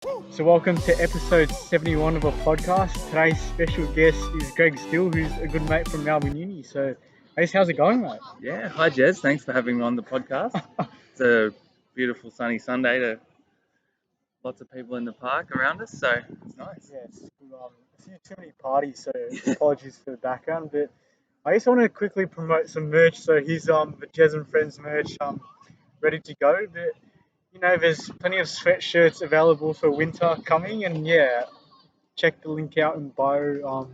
So welcome to episode 71 of a podcast. Today's special guest is Greg Steele, who's a good mate from Melbourne Uni. So, how's it going, mate? Yeah, hi Jez. Thanks for having me on the podcast. It's a beautiful sunny Sunday. Lots of people in the park around us, so it's nice. Yeah, it's good. A few too many parties, so apologies for the background. But I just want to quickly promote some merch. So here's the Jez and Friends merch ready to go. But there's plenty of sweatshirts available for winter coming, and yeah, check the link out in bio.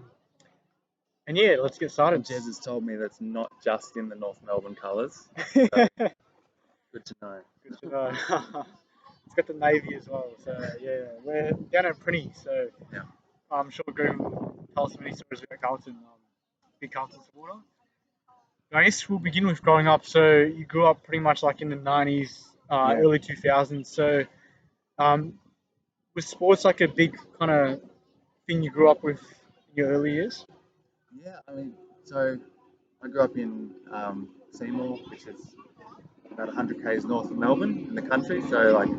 And yeah, let's get started. Jez has told me that's not just in the North Melbourne colours. Good Good to know. to know. It's got the navy as well. So yeah, we're down at Prinny. So Yeah. I'm sure Greg will tell us many stories about Carlton. Big Carlton supporter. I guess we'll begin with growing up. So you grew up pretty much like in the 90s, Yeah. early 2000s. So was sports like a big kind of thing you grew up with in your early years? Yeah, so I grew up in Seymour, which is about 100 k's north of Melbourne in the country. So like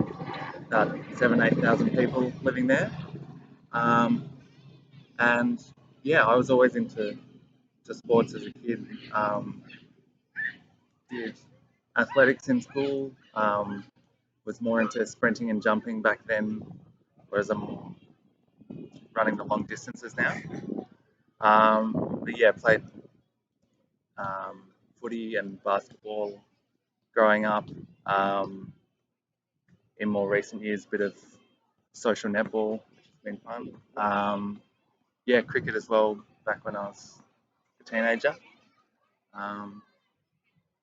about 8,000 people living there. And yeah, I was always into sports as a kid. Did athletics in school. Was more into sprinting and jumping back then, whereas I'm running the long distances now. But yeah, played footy and basketball growing up. In more recent years, a bit of social netball, which has been fun. Yeah, cricket as well, back when I was a teenager.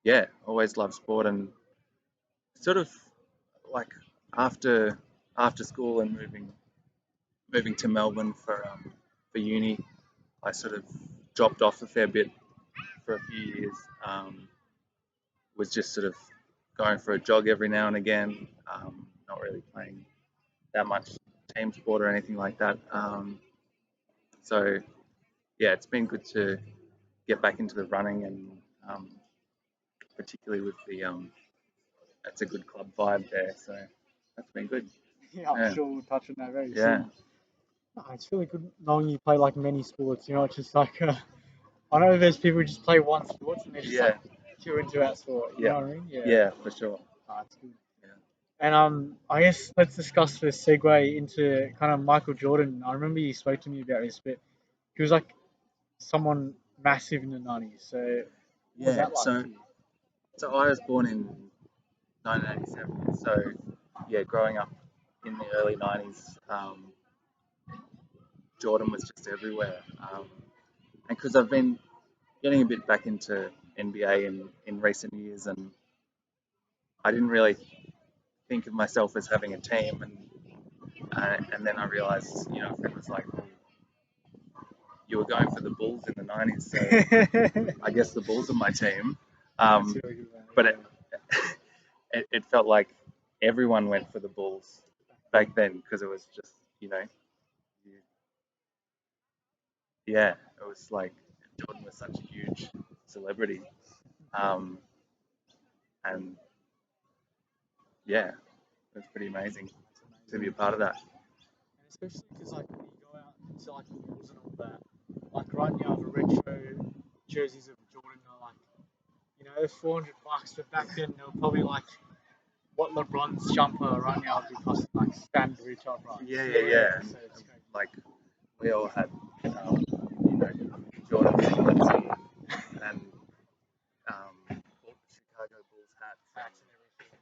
Yeah, always loved sport, and sort of like after school and moving to Melbourne for uni, I sort of dropped off a fair bit for a few years. Was just sort of going for a jog every now and again, not really playing that much team sport or anything like that. So yeah, it's been good to get back into the running, and particularly with the it's a good club vibe there. So that's been good. Yeah, I'm Yeah. sure we'll touch on that very Yeah. soon. It's really good knowing you play like many sports. It's just like I know there's people who just play one sport and they're just Yeah. like too into that sport. You know what I mean? Yeah, for sure. It's good. Yeah. And I guess let's discuss the segue into kind of Michael Jordan. I remember you spoke to me about this, but he was like someone massive in the 90s. So what was Yeah. that like for you? So I was born in 1987. So yeah, growing up in the early 90s, Jordan was just everywhere. And because I've been getting a bit back into NBA in recent years, and I didn't really think of myself as having a team, and then I realized, a friend was like, well, you were going for the Bulls in the 90s, so I guess the Bulls are my team. That's really good, man. But it felt like everyone went for the Bulls back then, because it was just, yeah, it was like Jordan was such a huge celebrity. And yeah, it was pretty amazing to be a part of that. And especially because like when you go out to like the malls and all that, like right now the retro jerseys of Jordan are like, $400, but back then they were probably like what LeBron's jumper right now would be costing like standard retail price. Yeah. So it's crazy. Like we all had, Jordan singlets and Chicago Bulls hats. Hats and everything.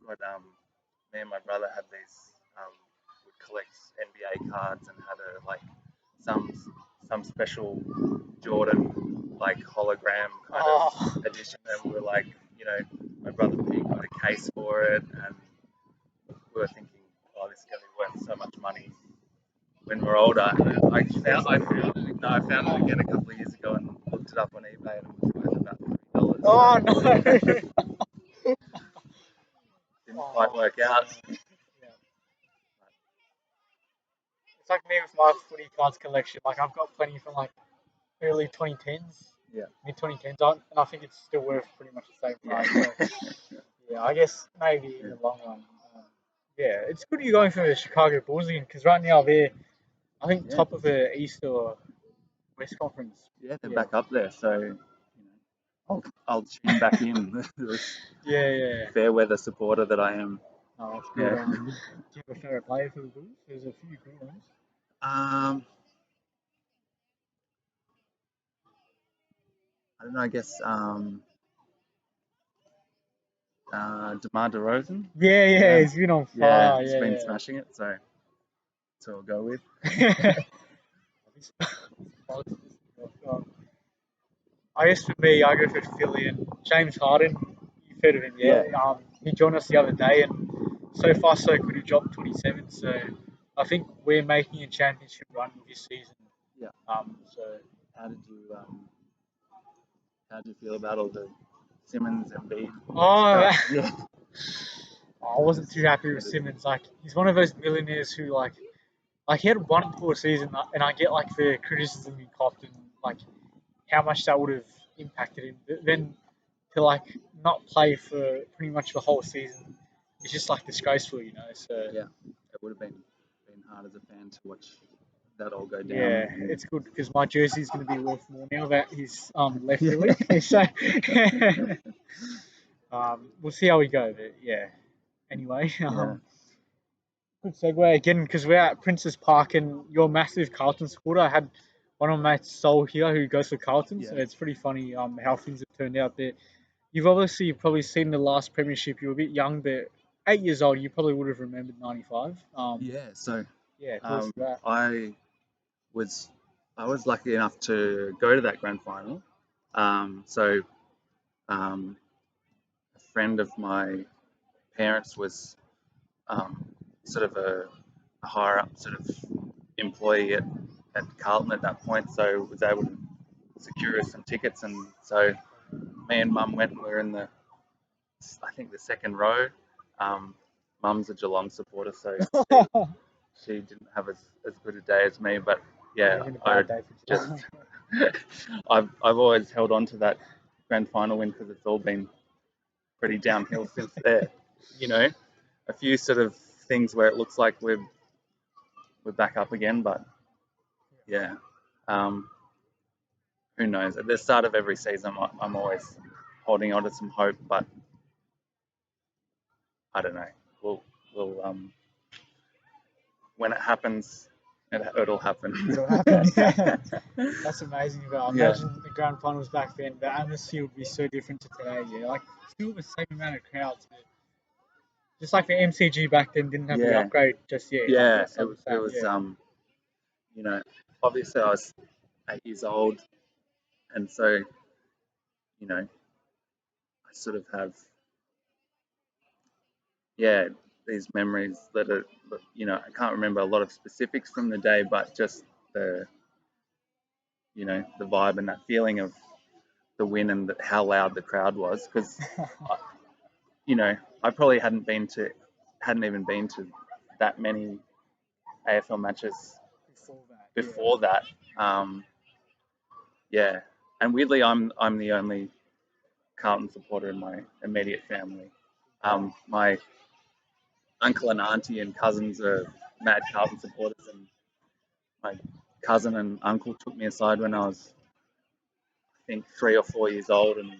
We've got me and my brother had these would collect NBA cards and had a like some special Jordan like hologram kind of edition, and we were like, my brother Pete got a case for it, and we were thinking, oh, this is going to be worth so much money when we're older. And I found it again a couple of years ago and looked it up on eBay, and it was worth about $3. Oh no! Didn't quite work out. Yeah. It's like me with my footy cards collection. Like I've got plenty from like early 2010s, Yeah. mid 2010s on, and I think it's still worth pretty much the same price. So, yeah, I guess maybe in the long run. Yeah, it's good you're going for the Chicago Bulls again because right now they're, I think, Yeah, top of the East or West Conference. yeah, they're Yeah. back up there. So I'll tune back in. The Yeah, yeah. fair weather supporter that I am. No, that's good. Yeah. Do you have a favorite player for the Bulls? There's a few good ones. Um, I don't know. I guess DeMar DeRozan. Yeah, yeah, Yeah, he's been on yeah, fire. he's been Yeah, smashing it. So that's what I'll go with. yeah. I guess for me, I go for Philly and James Harden. You've heard of him, yeah? Yeah, He joined us the other day, and so far so good. He dropped 27, so I think we're making a championship run this season. yeah. So How did you how did you feel about all the Simmons and Embiid oh, stuff? Yeah, I wasn't too happy with what is it? Simmons. Like he's one of those millionaires who like he had one poor season, and I get like the criticism he copped and like how much that would have impacted him. But then to like not play for pretty much the whole season, it's just like disgraceful, you know. So Yeah, it would have been hard as a fan to watch that all go down. yeah, And it's good because my jersey is going to be worth more now that he's left the yeah, league. So we'll see how we go. But yeah, anyway, yeah, good segue again because we're at Princess Park and you're a massive Carlton supporter. I had one of my mates, Sol, here who goes for Carlton, so yeah, it's pretty funny how things have turned out there. You've obviously probably seen the last premiership. You were a bit young, but 8 years old, you probably would have remembered '95. yeah. So Yeah, talk us um, about I was I was lucky enough to go to that grand final. So um, a friend of my parents was um, sort of a higher up sort of employee at Carlton at that point, so was able to secure us some tickets, and so me and Mum went, and we were in the I think the second row. Um, Mum's a Geelong supporter, so that. she didn't have as good a day as me, but Would yeah, have been a I bad day for just Geelong. I've always held on to that grand final win because it's all been pretty downhill since there. You know, a few sort of things where it looks like we're back up again, but yeah, um, who knows? At the start of every season, I'm always holding on to some hope, but I don't know. We'll when it happens, it'll happen. It'll happen. Yeah, that's amazing. But I Yeah, imagine the grand finals back then, the atmosphere would be so different to today. Yeah, like still the same amount of crowds, but just like the MCG back then didn't have the yeah, upgrade just yet. Like yeah. it's like It that. was Yeah. you know, obviously I was 8 years old, and so you know, I sort of have yeah these memories that are I can't remember a lot of specifics from the day, but just the the vibe and that feeling of the win and how loud the crowd was because you know I probably hadn't even been to that many AFL matches Before that, yeah. before that. Um, yeah, and weirdly, I'm the only Carlton supporter in my immediate family. My uncle and auntie and cousins are mad Carlton supporters, and my cousin and uncle took me aside when I was, I think, 3 or 4 years old, and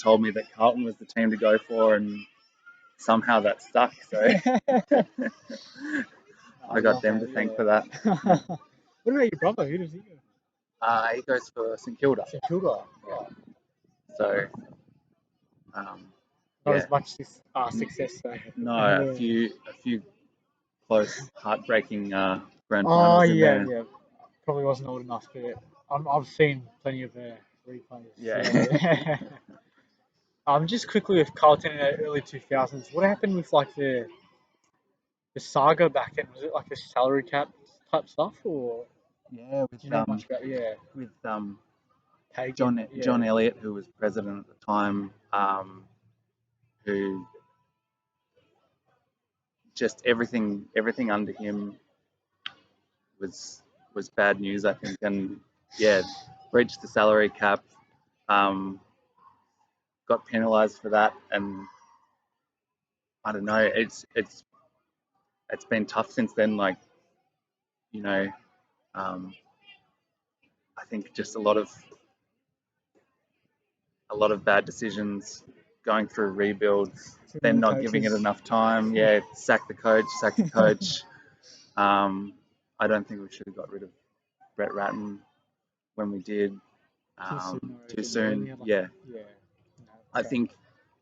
told me that Carlton was the team to go for, and somehow that stuck. So I I got love them to that. thank for that. Yeah. What about your brother? Who does he go? He goes for St Kilda. St Kilda. Yeah. Oh, So um, not yeah, as much success though. no, Yeah. a few close, heartbreaking grand Oh finals in yeah, there. yeah. Probably wasn't old enough, but I've seen plenty of replays. Yeah. Yeah. Just quickly with Carlton in the early 2000s, what happened with like the saga back then? Was it like a salary cap type stuff, or Yeah, do you know much about? Yeah, with Pagan. John Yeah, Elliott, who was president at the time, who just everything under him was bad news, I think, and yeah, breached the salary cap, um, got penalised for that, and I don't know, it's it's been tough since then. Like, you know, um, I think just a lot of bad decisions, going through rebuilds, Too then many not giving it coaches. enough time. Yeah, sack the coach, sack the coach. I don't think we should have got rid of Brett Ratton when we did. Too soon, I Too reckon. They soon. only had, like, Yeah, yeah. No, I okay. think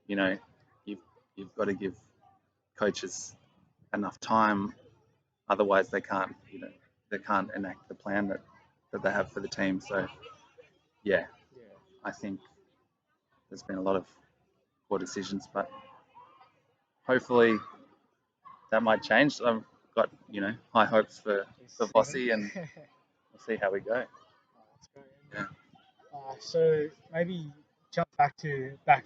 you know you've got to give coaches enough time, otherwise they can't enact the plan that they have for the team. So yeah, Yeah. I think there's been a lot of poor decisions, but hopefully that might change. I've got high hopes for Steven. Vossi, and we'll see how we go. Oh, that's great. Yeah. So maybe jump back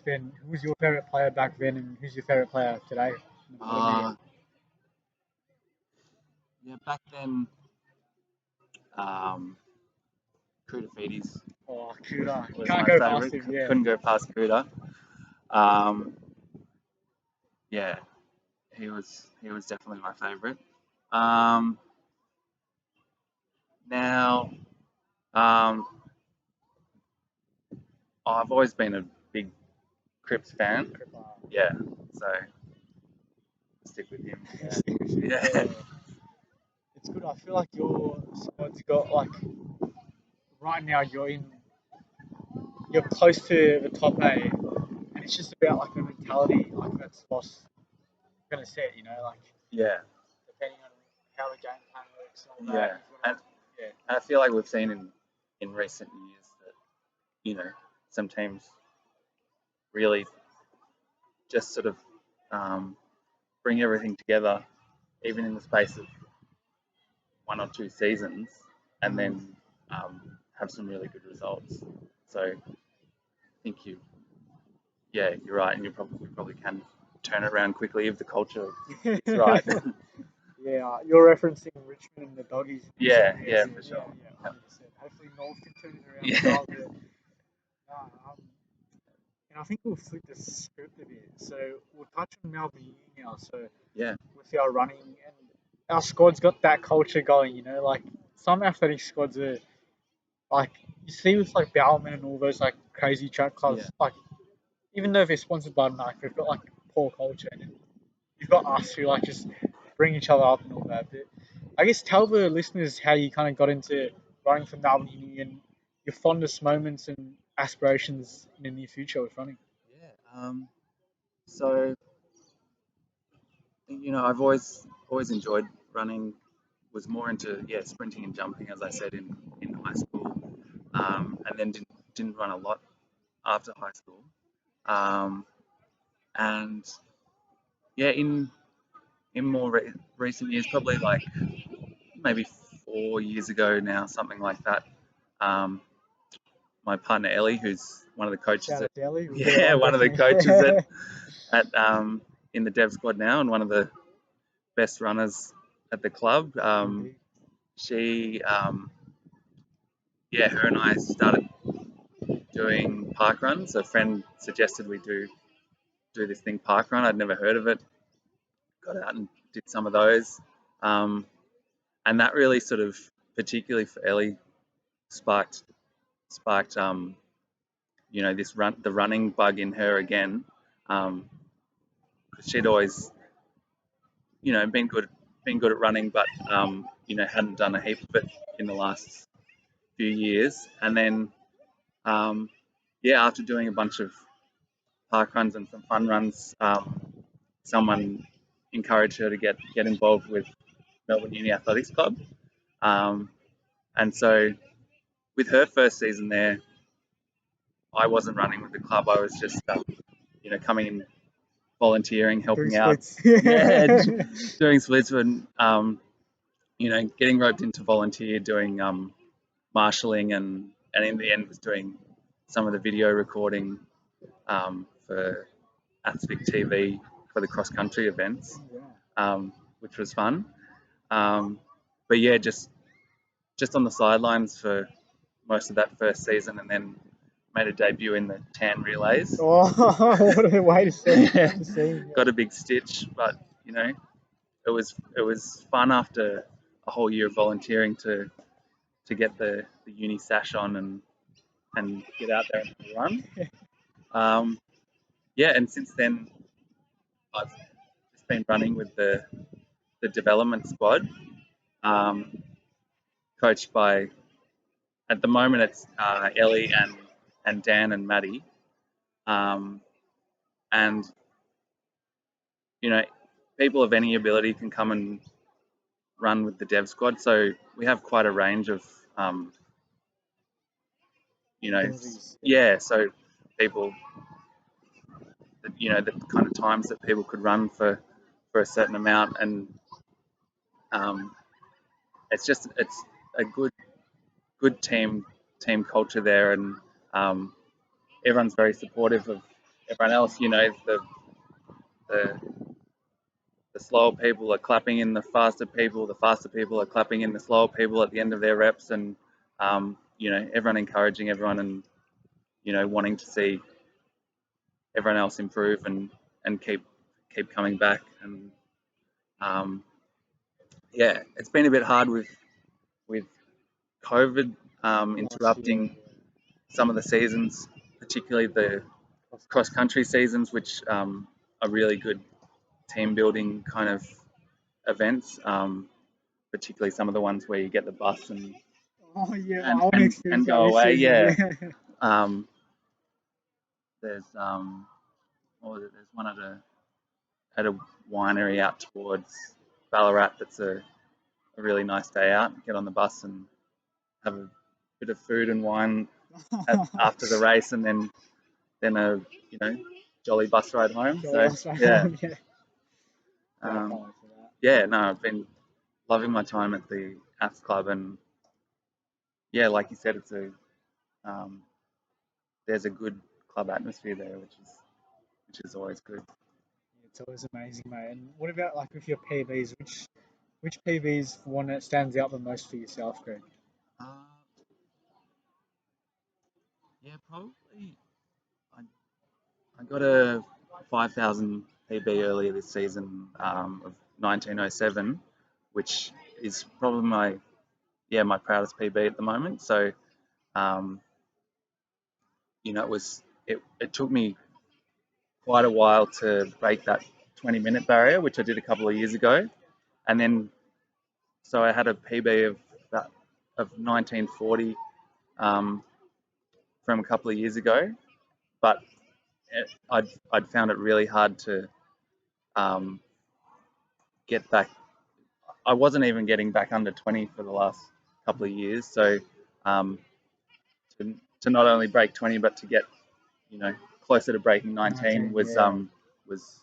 then. Who was your favorite player back then, and who's your favorite player today? In the modern year? Yeah, back then, Kudafidis Oh, Kuda. was Can't my go favourite. past him. Yeah. Couldn't go past Kuda. Um, yeah, he was definitely my favourite. Now, um, I've always been a big Cripps fan. Yeah, so stick with him. Yeah. Yeah. It's good. I feel like your squad's got like right now you're close to the top eight, and it's just about like the mentality like that's Boss gonna set. Like Yeah, depending on how the game plan works and all yeah, that. and, Yeah. and I feel like we've seen in recent years that some teams really just sort of bring everything together, even in the space of 1 or 2 seasons, and then have some really good results. So I think you're right, and you probably can turn it around quickly if the culture is right. Yeah, you're referencing Richmond and the doggies. Yeah, Yeah, for sure. yeah, 100%. Hopefully North can turn it around Yeah. as well. But, um, and I think we'll flip the script a bit. So we'll touch on Melbourne Uni now. So Yeah, with our running and our squad's got that culture going. Like some athletic squads are like you see with like Bowerman and all those like crazy track clubs. yeah, Like even though they're sponsored by Nike, they've got like poor culture. And then you've got us who like just bring each other up and all that. But I guess tell the listeners how you kind of got into running for Melbourne Uni and your fondest moments and aspirations in the near future with running. yeah. So I've always enjoyed running. Was more into sprinting and jumping, as I said in high school, and then didn't run a lot after high school. And yeah, in more recent years, probably like maybe 4 years ago now, something like that. Um, my partner Ellie, who's one of the coaches Shout at out to Ellie. one of the coaches at in the Dev squad now, and one of the best runners at the club. She her and I started doing park runs. A friend suggested we do this thing, park run. I'd never heard of it. Got out and did some of those, and that really sort of, particularly for Ellie, sparked the running bug in her again. 'Cause she'd always been good at running, but hadn't done a heap of it in the last few years. And then after doing a bunch of park runs and some fun runs, someone encouraged her to get involved with Melbourne Uni Athletics Club. And so with her first season there, I wasn't running with the club. I was just coming in, volunteering, helping out. Yeah, doing splits and getting roped into volunteer, doing marshalling, and in the end was doing some of the video recording for Athletic TV for the cross country events, which was fun. But yeah, just on the sidelines for most of that first season, and then made a debut in the tan relays. Oh, what a way to see. Got a big stitch, but it was fun after a whole year of volunteering to get the uni sash on and get out there and run. Yeah, and since then I've just been running with the development squad, um, coached by, at the moment it's Ellie and Dan and Maddie, um, and you know, people of any ability can come and run with the dev squad. So we have quite a range of, you know, Abilities. yeah. So people, you know, the kind of times that people could run for a certain amount, and it's a good team culture there, and everyone's very supportive of everyone else. You know, the the slower people are clapping in the faster people are clapping in the slower people at the end of their reps, and you know, everyone encouraging everyone, and you know, wanting to see everyone else improve and keep coming back. And yeah, it's been a bit hard with COVID interrupting some of the seasons, particularly the cross country seasons, which are really good team building kind of events. Particularly some of the ones where you get the bus Oh yeah, I want to experience and that go this away. season. Yeah. Yeah. There's what was it? There's one at a winery out towards Ballarat. That's a really nice day out. Get on the bus and have a bit of food and wine after the race, and then a, you know, jolly bus ride home. So So that's right. yeah, Yeah. I can't um, wait for that. yeah. No, I've been loving my time at the Aths Club, and yeah, like you said, it's a there's a good club atmosphere there, which is always good. It's always amazing, mate. And what about like with your PBs? Which PBs one that stands out the most for yourself, Greg? Uh, yeah, probably. I, I got a 5,000 PB earlier this season, of 1907, which is probably my proudest PB at the moment. So um, you know, it took me quite a while to break that 20-minute barrier, which I did a couple of years ago, and then so I had a PB of 1940, um, from a couple of years ago, but I'd found it really hard to um, get back. I wasn't even getting back under 20 for the last couple of years, so um, to not only break 20 but to get, you know, closer to breaking 19 Yeah. was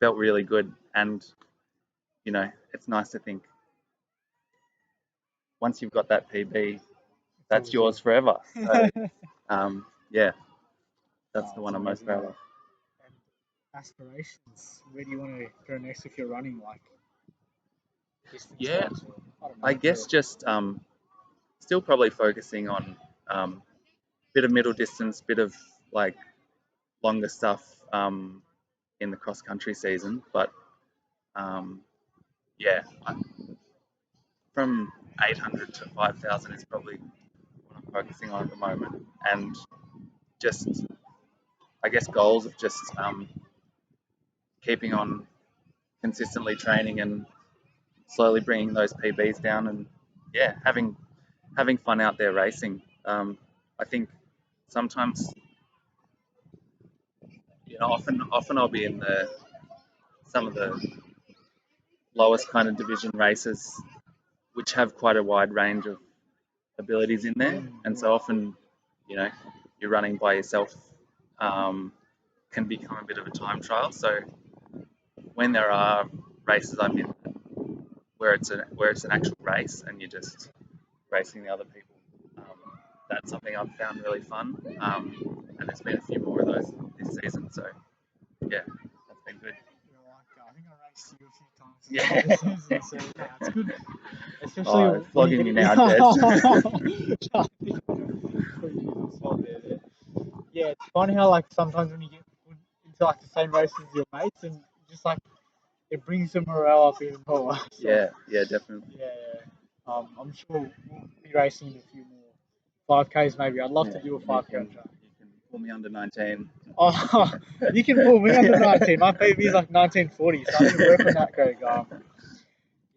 felt really good. And you know, it's nice to think once you've got that PB, that's It's always yours forever. So you. yeah, that's Oh, the it's one I'm most amazing, proud mate. of. And aspirations. Where do you want to go next if you're running, like distance Yeah, wise, or I don't know. I guess just still probably focusing on bit of middle distance, bit of like longer stuff in the cross country season. But um, yeah, from 800 to 5,000 is probably what I'm focusing on at the moment. And just, I guess, goals of just keeping on consistently training and slowly bringing those PBs down, and yeah, having fun out there racing. I think sometimes, you know, often I'll be in the some of the lowest kind of division races, which have quite a wide range of abilities in there, and so often, you know, you're running by yourself, um, can become a bit of a time trial. So when there are races I'm in where it's an actual race and you're just racing the other people, that's something I've found really fun. And there's been a few more of those this season. So yeah, that's been good. You're like, I think I raced you a few times Yeah. this season, so yeah, it's good. Especially Oh, when you flogging get me now, Jed. Yeah, it's funny how like sometimes when you get put into like the same race as your mates and just like it brings the morale up even more. So yeah, definitely. yeah, yeah. I'm sure we'll be racing in a few more 5Ks maybe. I'd love Yeah, to do a you 5K can track. pull me under 19. Oh, you can pull me under 19. My PB is like 1940, so I need to work on that, Craig.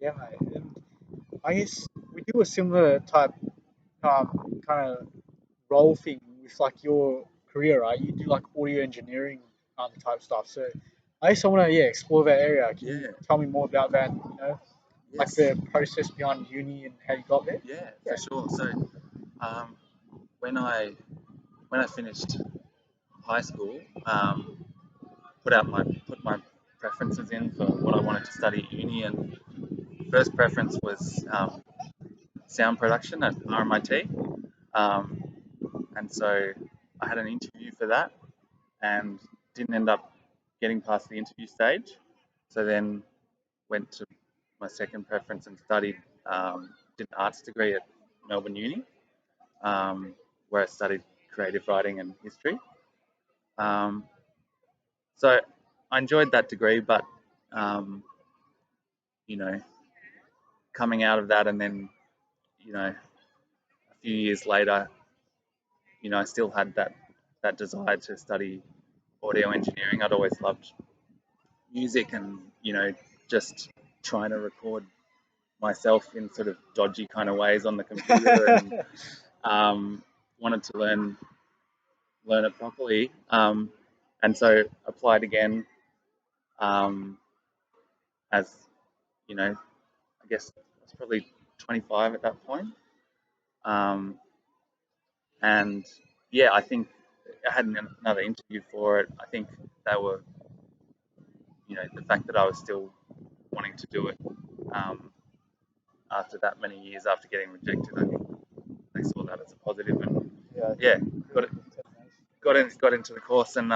Yeah, mate. And I guess we do a similar type kind of role thing with like your career, right? You do like audio engineering type stuff. So I just want to explore that area. Can you Yeah, tell me more about that? Like yes, the process behind uni and how you got there. yeah, Yeah. for sure. So, um, when I finished high school, put my preferences in for what I wanted to study at uni, and first preference was sound production at RMIT. Um, and so I had an interview for that and didn't end up getting past the interview stage. So then went to my second preference and did an arts degree at Melbourne Uni, um, where I studied creative writing and history. Um, so I enjoyed that degree, but um, you know, coming out of that and then a few years later, I still had that desire to study audio engineering. I'd always loved music and just trying to record myself in sort of dodgy kind of ways on the computer and wanted to learn it properly. And so applied again um, as I guess I was probably 25 at that point. Um, and yeah, I think I had another interview for it. I think they were, the fact that I was still wanting to do it um, after that many years after getting rejected, I think they saw that as a positive, and Yeah. yeah, got Really it, good determination. got into the course, and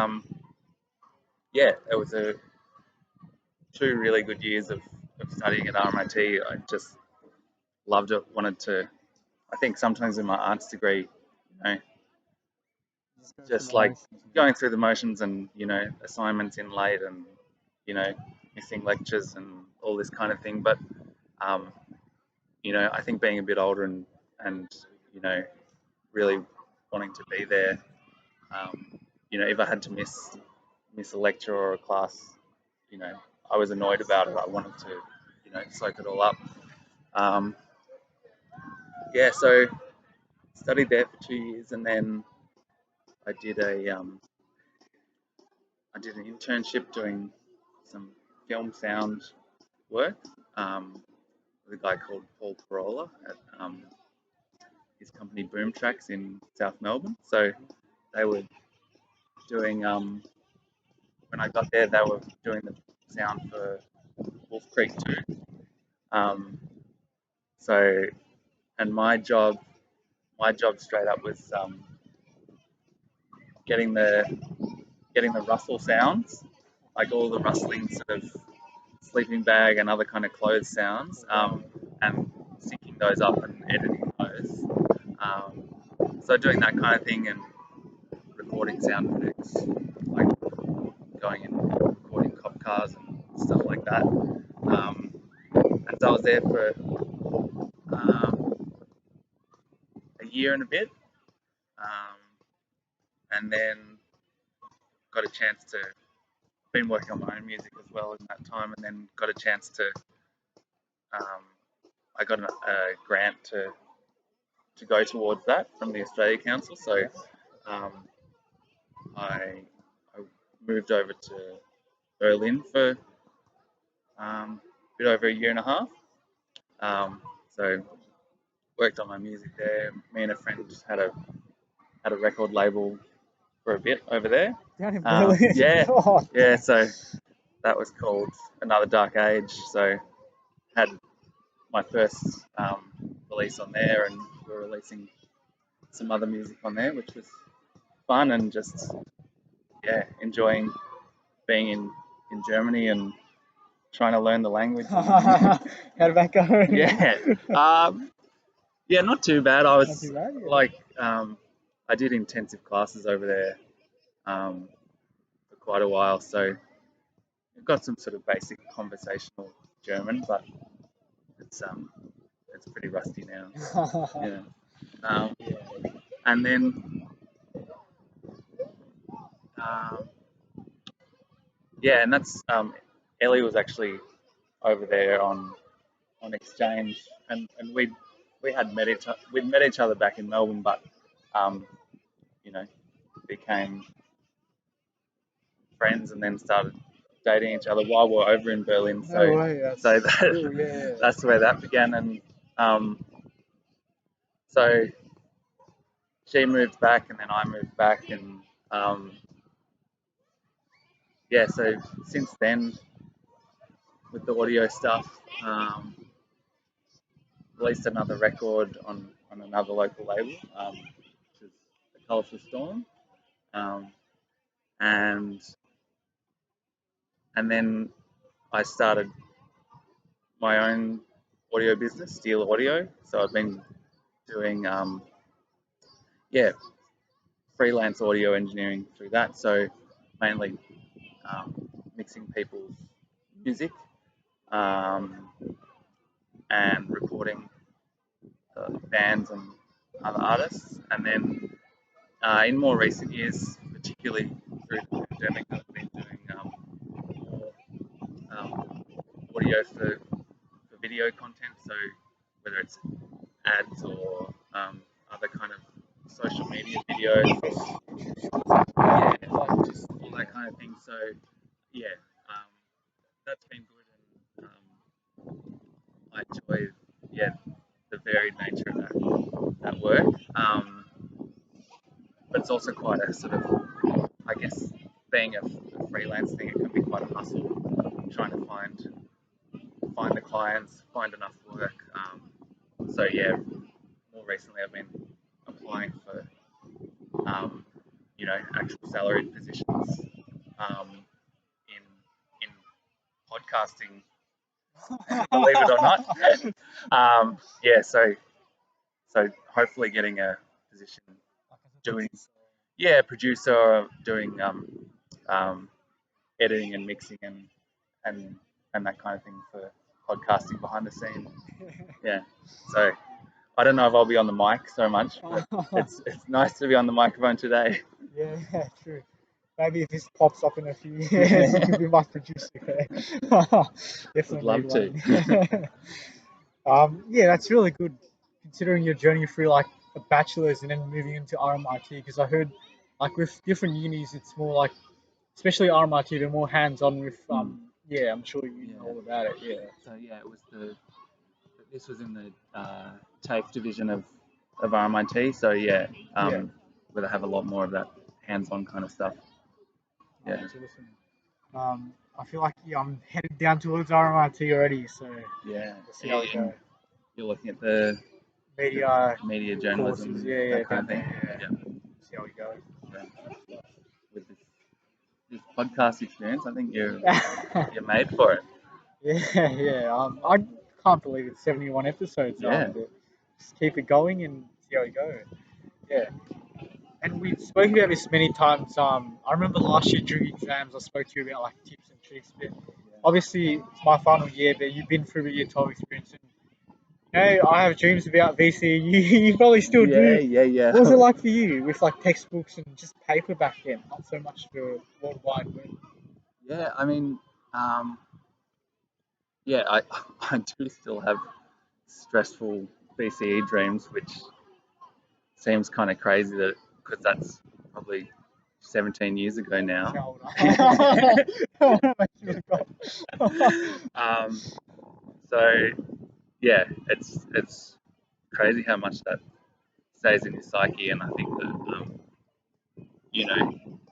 yeah, it was a 2 really good years of studying at RMIT. I just loved it. Wanted to. I think sometimes in my arts degree, Just go through just the like motions. going through the motions and assignments in late and you know missing lectures and all this kind of thing. But um, I think being a bit older and really wanting to be there. If I had to miss a lecture or a class, you know, I was annoyed about it. I wanted to, soak it all up. Um, yeah, so studied there for 2 years, and then I did an internship doing some film sound work with a guy called Paul Parola at his company Boom Tracks in South Melbourne. So they were doing when I got there, they were doing the sound for Wolf Creek too. Um, so and my job straight up was getting the getting the rustle sounds, like all the rustling sort of sleeping bag and other kind of clothes sounds, and syncing those up and editing those. So doing that kind of thing and recording sound effects, like going and recording cop cars and stuff like that. And so I was there for a year and a bit, um, and then got a chance to been working on my own music as well in that time, and then got a chance to um, I got a grant to go towards that from the Australia Council. So um, I moved over to Berlin for a bit over a year and a half. So worked on my music there. Me and a friend had a record label for a bit over there. Down in Berlin. Yeah, Oh, yeah. So that was called Another Dark Age. So had my first release on there, and we were releasing some other music on there, which was fun and just enjoying being in Germany and trying to learn the language. how did that go? Yeah, yeah, not too bad. I Not was too bad. Yeah. like, I did intensive classes over there for quite a while, so I've got some sort of basic conversational German, but it's it's pretty rusty now. Yeah. Um, and then um, yeah, and that's Ellie was actually over there on exchange, and we had we'd met each other back in Melbourne, but um, you know, became friends and then started dating each other while we were over in Berlin. No way. So That's cool. Yeah. that's where that began, and um, so she moved back, and then I moved back, and um, yeah, so since then with the audio stuff, released another record on another local label, which is The Colourful Storm, um, and and then I started my own audio business, Steele Audio. So I've been doing yeah, freelance audio engineering through that. So mainly mixing people's music um, and recording bands and other artists. And then in more recent years, particularly through the pandemic, I've been doing more audio for video content. So whether it's ads or other kind of social media videos, yeah, just all that kind of thing. So yeah, um, that's been good, and I enjoy yeah the varied nature of that work. But it's also quite a sort of, I guess, being a freelance thing, it can be quite a hustle trying to find the clients, find enough work. So yeah, more recently I've been applying for actual salaried positions um, in in podcasting, believe it or not. Yeah, so hopefully getting a position doing producer, doing um, editing and mixing and and that kind of thing for podcasting behind the scenes. Yeah, so I don't know if I'll be on the mic so much, but it's nice to be on the microphone today. Yeah, true. Maybe if this pops up in a few years, you could be my producer. Definitely Would love need to. one. Yeah, that's really good considering your journey through like a bachelor's and then moving into RMIT. Because I heard like with different unis, it's more like, especially RMIT, they're more hands-on with. Yeah, I'm sure you know Yeah. all about it. Yeah. So yeah, this was in the TAFE division of RMIT. So yeah, Yeah. where they have a lot more of that hands-on kind of stuff. Oh, Yeah. that's awesome. I feel like I'm headed down towards RMIT already, so Yeah. we'll see how we go. You're looking at the Media media courses, journalism, yeah, that kind of thing. definitely, yeah. Yeah. See how we go. Yeah. With this podcast experience, I think you're Yeah, made for it. yeah. I can't believe it's 71 episodes. Yeah. But just keep it going and see how we go. Yeah. And we've spoken about this many times. I remember last year during exams, I spoke to you about like tips and tricks. But obviously, it's my final year, but you've been through the year 12 experience. And, I have dreams about VC. You probably still do. Yeah. What was it like for you with like textbooks and just paper back then? Not so much the World Wide Web. Yeah, I mean, yeah, I do still have stressful BCE dreams, which seems kind of crazy that because that's probably 17 years ago now. How old are you? So yeah, it's crazy how much that stays in your psyche, and I think that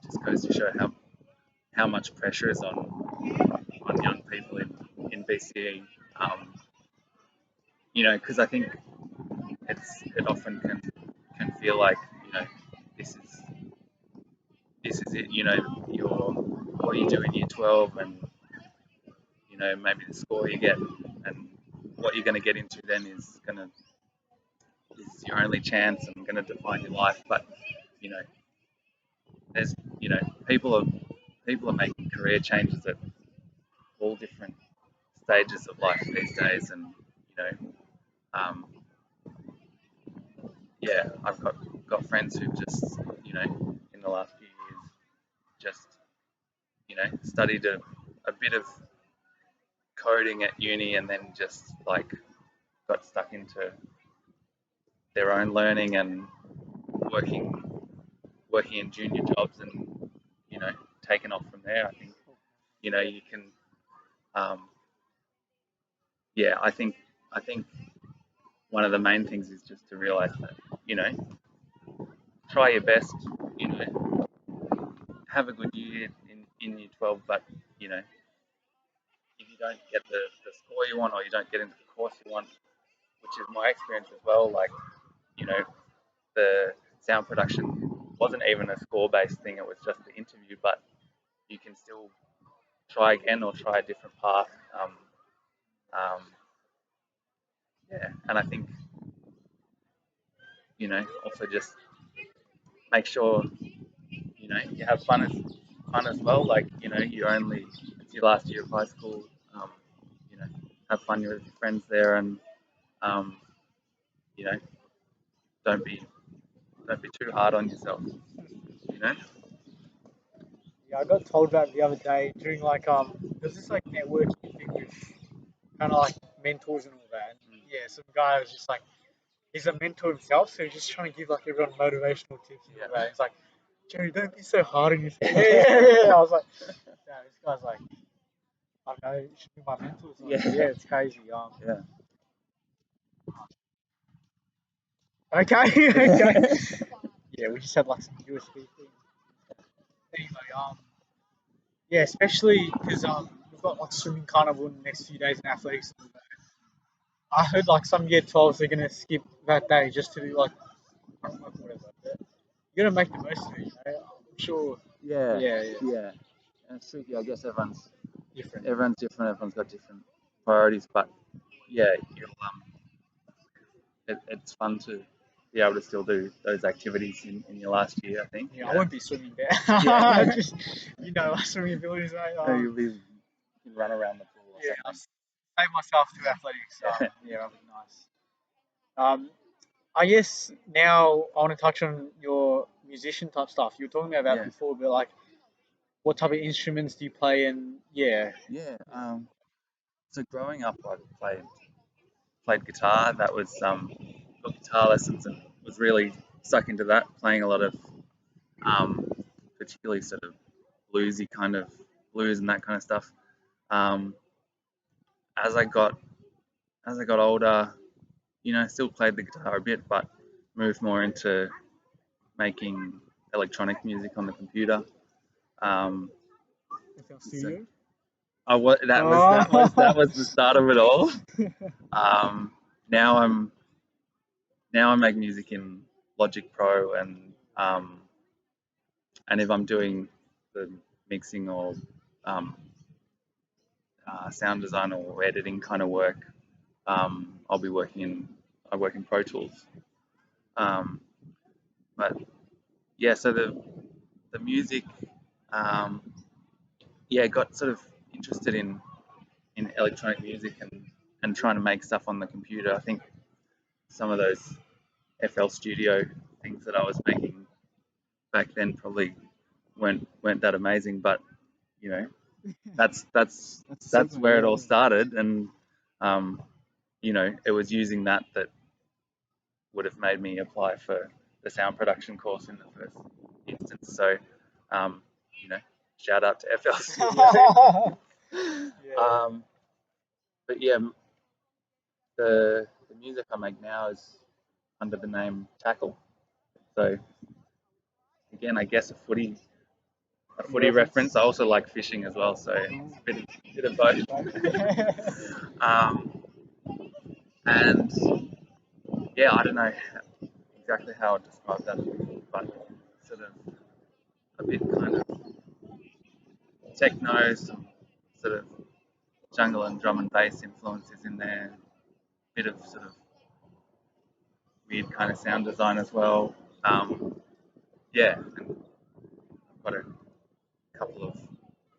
just goes to show how much pressure is on young people in BCE. Because I think it often can feel like this is this is it. Your what you do in year 12, and maybe the score you get, and what you're going to get into then is your only chance and going to define your life. But you know, there's people are making career changes at all different stages of life these days, and um, yeah, I've got friends who've just in the last few years just studied a bit of coding at uni, and then just like got stuck into their own learning and working in junior jobs, and taken off from there. I think you can yeah, I think one of the main things is just to realize that try your best, have a good year in year 12, but if you don't get the score you want, or you don't get into the course you want, which is my experience as well, like the sound production wasn't even a score based thing, it was just the interview, but you can still try again or try a different path. Um, yeah, and I think also just make sure you have fun as well. Like it's your last year of high school. You know, have fun with your friends there, and um, you know, don't be too hard on yourself. You know. Yeah, I got told about the other day during there's this like networking thing with kind of like mentors and all that. And yeah, some guy was just like, he's a mentor himself, so he's just trying to give like everyone motivational tips and all that. It's like, Jerry, don't be so hard on yourself. Yeah. I was like, yeah, this guy's like, I don't know, he should be my mentor. So yeah, it's crazy. Yeah. Okay, okay. Yeah, we just had like some USB things. Anyway, yeah, especially because we've got like swimming carnival in the next few days in athletics. I heard like some year 12s are gonna skip that day just to do like homework or whatever. But you gotta make the most of it, I'm sure. Yeah. Yeah, Yeah. And it's tricky. I guess different. everyone's different. Everyone's got different priorities, but yeah, it's fun to be able to still do those activities in your last year, I think. Yeah, I won't be swimming there. Yeah. Just my swimming abilities, mate. You can run around the pool or Yeah, I'll something. save myself to athletics. Yeah, that'll be nice. I guess now I want to touch on your musician type stuff. You were talking about that before, but like, what type of instruments do you play? And yeah, Yeah. So growing up, I played guitar. That was got guitar lessons and was really stuck into that, playing a lot of um, particularly sort of bluesy kind of blues and that kind of stuff. Um, as I got older, still played the guitar a bit, but moved more into making electronic music on the computer. So that was the start of it all. Now I make music in Logic Pro, and if I'm doing the mixing or sound design or editing kind of work, I work in Pro Tools. But yeah, so the music, um, got sort of interested in electronic music and trying to make stuff on the computer. I think some of those FL Studio things that I was making back then probably weren't that amazing, but that's where it all started, and it was using that would have made me apply for the sound production course in the first instance. So, you know, shout out to FL Studio. But yeah, the music I make now is under the name Tackle. So again, I guess a footy reference. I also like fishing as well, so it's a bit of both. And yeah, I don't know exactly how I'd describe that, but sort of a bit kind of techno, some sort of jungle and drum and bass influences in there, bit of sort of weird kind of sound design as well. Yeah, and I've got a couple of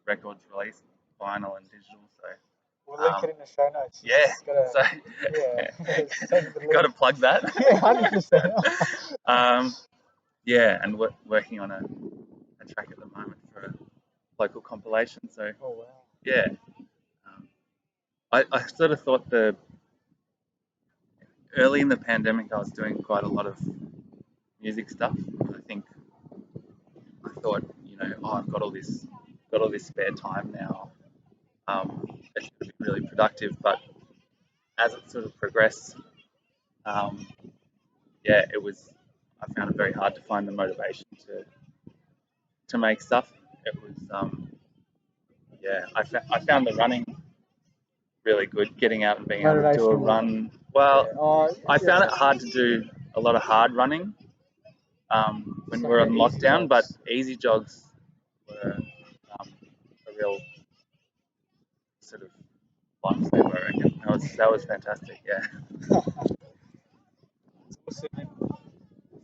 records released, vinyl and digital, We'll link it in the show notes. You Yeah, just gotta, so send the link. got to plug that. Yeah, 100%. Yeah, and working on a track at the moment for a local compilation. So Oh wow. yeah, um, I sort of thought early in the pandemic I was doing quite a lot of music stuff. I thought, oh, I've got all this spare time now. It should be really productive, but as it sort of progressed, um, yeah, I found it very hard to find the motivation to make stuff. It was, yeah, I found the running really good, getting out and being able to do a Motivation. run. Well, Yeah. Oh, I found yeah. it hard to do a lot of hard running when Just we like were the on easy lockdown, but jogs. easy jogs were a real sort of lifesaver, I reckon. That was fantastic, yeah. It's awesome. And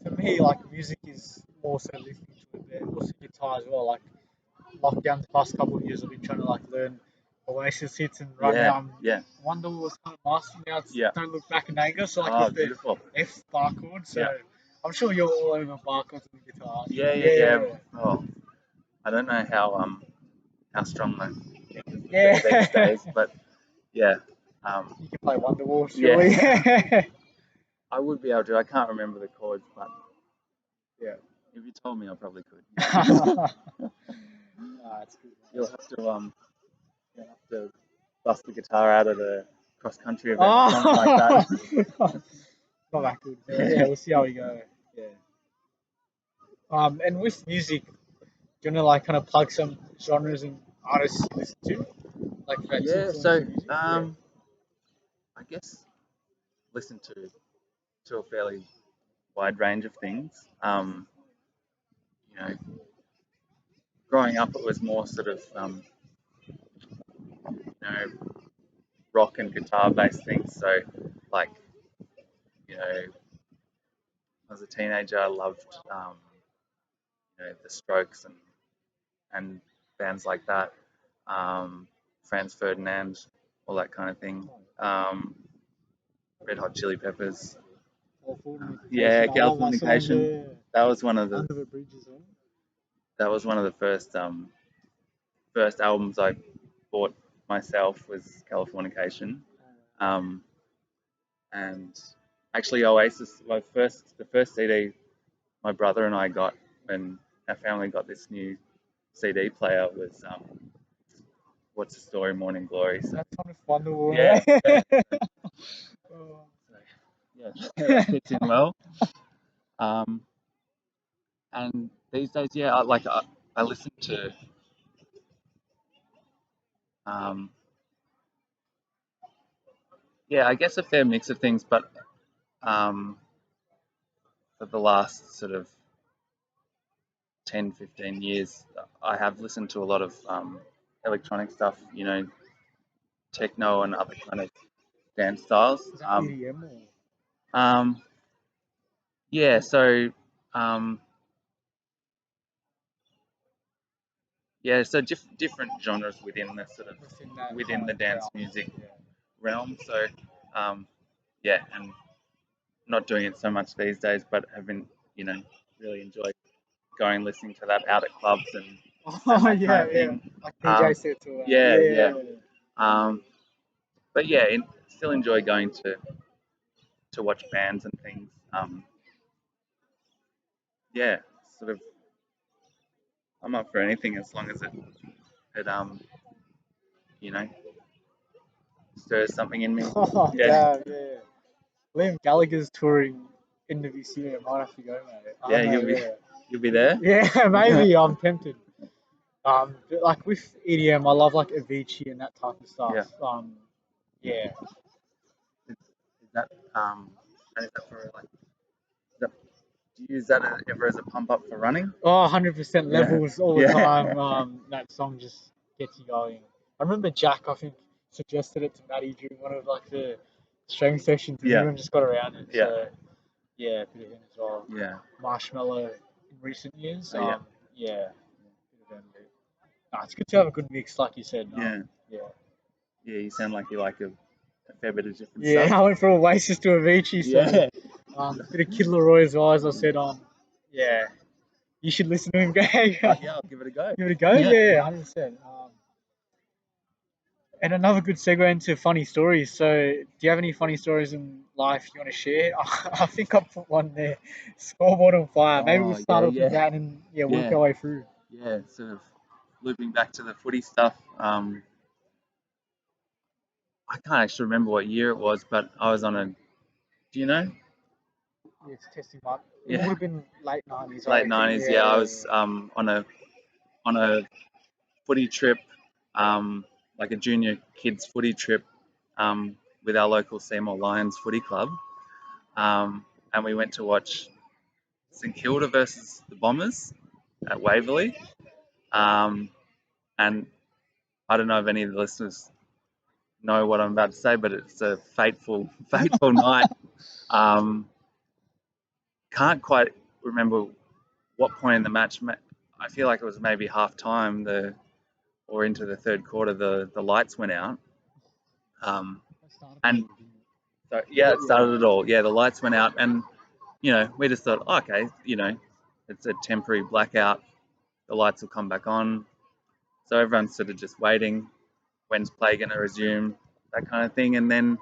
for me, like music is more so listening to it, but also guitar as well. Like lockdown the past couple of years, I've been trying to like learn Oasis hits and run. Yeah, yeah, Wonder was kind of mastered. Now it's yeah. Don't Look Back in Anger. So like Oh, with the beautiful. F bar chord. So Yeah, I'm sure you're all over bar chords on the guitar. yeah, yeah, Yeah, yeah. Oh, I don't know how strong my fingers would yeah. be these Yeah. days, but yeah, You can play Wonderwall, surely. yeah. I would be able to. I can't remember the chords, but Yeah. if you told me, I probably could. It's good. You'll have to bust the guitar out of the cross country event or something like that. Not that good. But yeah, we'll see how we go. Yeah. And with music, do you want to like kind of plug some genres and artists you listen to, like that's Yeah, influence so your music? Yeah. I guess listen to a fairly wide range of things. You know, growing up, it was more sort of rock and guitar based things. So like, as a teenager, I loved the Strokes and bands like that. Franz Ferdinand, all that kind of thing. Red Hot Chili Peppers. Yeah, I love that song. Californication. Yeah. That was one of Under the Bridge as well. the first albums I bought myself was Californication. Um, and actually Oasis, the first CD my brother and I got when our family got this new CD player was What's the Story, Morning Glory. So That's kind of fun to watch. yeah, yeah, Oh. yeah, that fits in well. And these days, yeah, I listen to um, yeah, I guess a fair mix of things, but um, for the last sort of 10, 15 years, I have listened to a lot of electronic stuff, techno and other kind of dance styles. Is that EDM or? Um, yeah, so um, yeah, so different genres within the sort of within the dance music realm. So yeah, and not doing it so much these days, but have been really enjoyed going listening to that out at clubs and Oh that yeah, kind of yeah. thing. Like DJ set to Yeah, yeah. yeah. But yeah, still enjoy going to watch bands and things. Yeah, sort of. I'm up for anything as long as it you know stirs something in me. Oh Yeah, yeah. Liam Gallagher's touring in the this year. Might have to go, mate. I yeah. don't know, yeah. You'll be there. Yeah, maybe I'm tempted. But like with EDM, I love like Avicii and that type of stuff. Yeah. Yeah. Is that and is that for like? Do you use that ever as a pump up for running? Oh, 100% Yeah. levels all the Yeah. time. That song just gets you going. I remember Jack, I think, suggested it to Maddie during one of like the strength sessions, and Yeah. everyone just got around it. Yeah. So yeah, a bit of him as well. Yeah. Marshmallow in recent years. Oh, yeah. Yeah. Bit of him. Nah, it's good to have a good mix, like you said. Yeah. Yeah. Yeah, you sound like you like a fair bit of different Yeah, stuff. I went from Oasis to Avicii, so Yeah. a bit of Kid Laroi as well. As I said, yeah, you should listen to him. Yeah, I'll give it a go. Give it a go. Yeah. Yeah, 100%. And another good segue into funny stories. So, do you have any funny stories in life you want to share? I think I put one there. Scoreboard on fire. Maybe we'll Oh, yeah, start off with yeah. that and yeah, work Yeah. our way through. Yeah, sort of looping back to the footy stuff. I can't actually remember what year it was, but I was on a. Do you know? Yeah, it's testing mark. It would Yeah, have been late 90s, I late reckon. '90s. Yeah, Yeah, I yeah, was on a footy trip, like a junior kids footy trip, with our local Seymour Lions footy club, and we went to watch St Kilda versus the Bombers at Waverley, and I don't know if any of the listeners know what I'm about to say, but it's a fateful night. Um, can't quite remember what point in the match. I feel like it was maybe half time, or into the third quarter. The lights went out, That started it and all, didn't so yeah, it started it all. Yeah, the lights went out, and we just thought, oh, okay, it's a temporary blackout. The lights will come back on. So everyone's sort of just waiting. When's play going to resume? That kind of thing. And then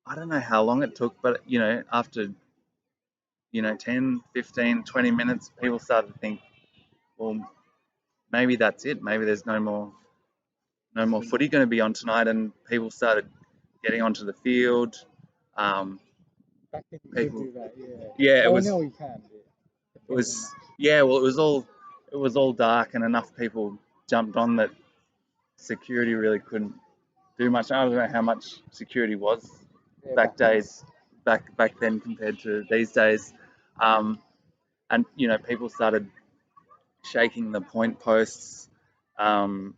I don't know how long it took, but after 10, 15, 20 minutes, people started to think, well, maybe that's it. Maybe there's no more footy going to be on tonight, and people started getting onto the field. Back then you could People, do that, yeah. yeah, it Oh, was, now we can. Yeah. it Depends on was, that. yeah. Well, it was all dark, and enough people jumped on that security really couldn't do much. I don't know how much security was Yeah, back back then. days, back then compared to these days, and people started shaking the point posts, to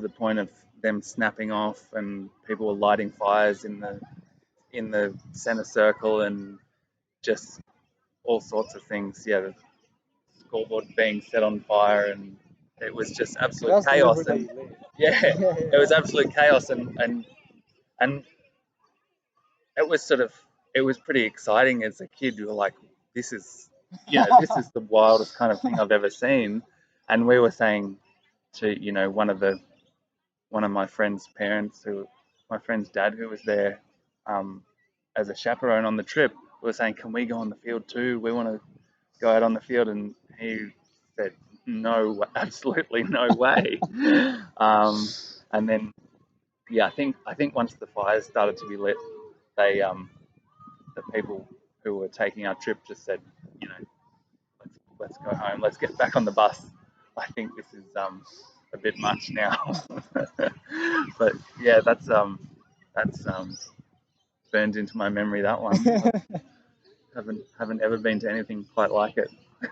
the point of them snapping off, and people were lighting fires in the center circle, and just all sorts of things. Yeah, the scoreboard being set on fire, and it was just So absolute that's chaos. deliberately And lit. yeah, Yeah, it yeah. was absolute chaos, and it was pretty exciting as a kid. You were like, this is this is the wildest kind of thing I've ever seen. And we were saying to one of my friend's parents, my friend's dad, who was there, as a chaperone on the trip, we were saying, can we go on the field too? We want to go out on the field. And he said, no, absolutely no way. And then, yeah, I think once the fires started to be lit, they the people who were taking our trip just said, you know, let's go home, let's get back on the bus. I think this is a bit much now. But yeah, that's burned into my memory, that one. I haven't ever been to anything quite like it.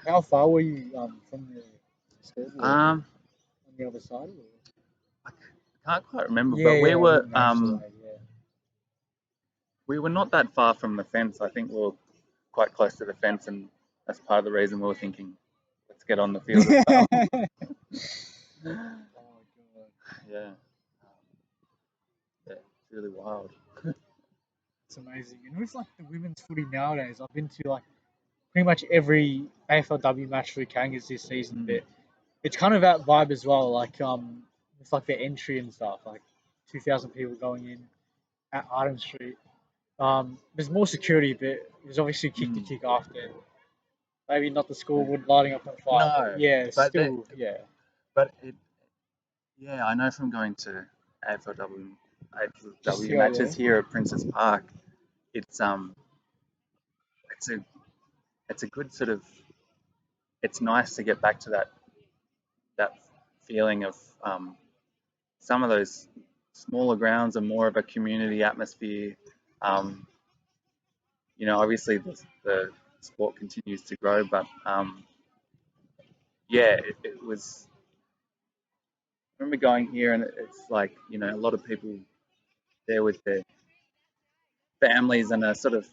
How far were you from the scoreboard? Um, On the other side? Or? I can't quite remember, Yeah, but we yeah, I were wouldn't know straight away, yeah. we were not that far from the fence. I think we were quite close to the fence, and that's part of the reason we were thinking, let's get on the field as well. Oh, God. Yeah, yeah, it's really wild. It's amazing. And with like the women's footy nowadays, I've been to like pretty much every AFLW match for the Kangas this season, but it's kind of that vibe as well. Like with like the entry and stuff, like 2,000 people going in at Arden Street. There's more security, but there's obviously kick to kick after. Maybe not the scoreboard lighting up on fire, but No, yeah, but still, yeah. but yeah, I know from going to AFLW Just AFLW yeah, yeah. matches here at Princess Park, it's it's a it's a good sort of, it's nice to get back to that feeling of, some of those smaller grounds are more of a community atmosphere. Um, obviously the sport continues to grow, but yeah, it was. I remember going here, and it's like, a lot of people there with their families, and are sort of,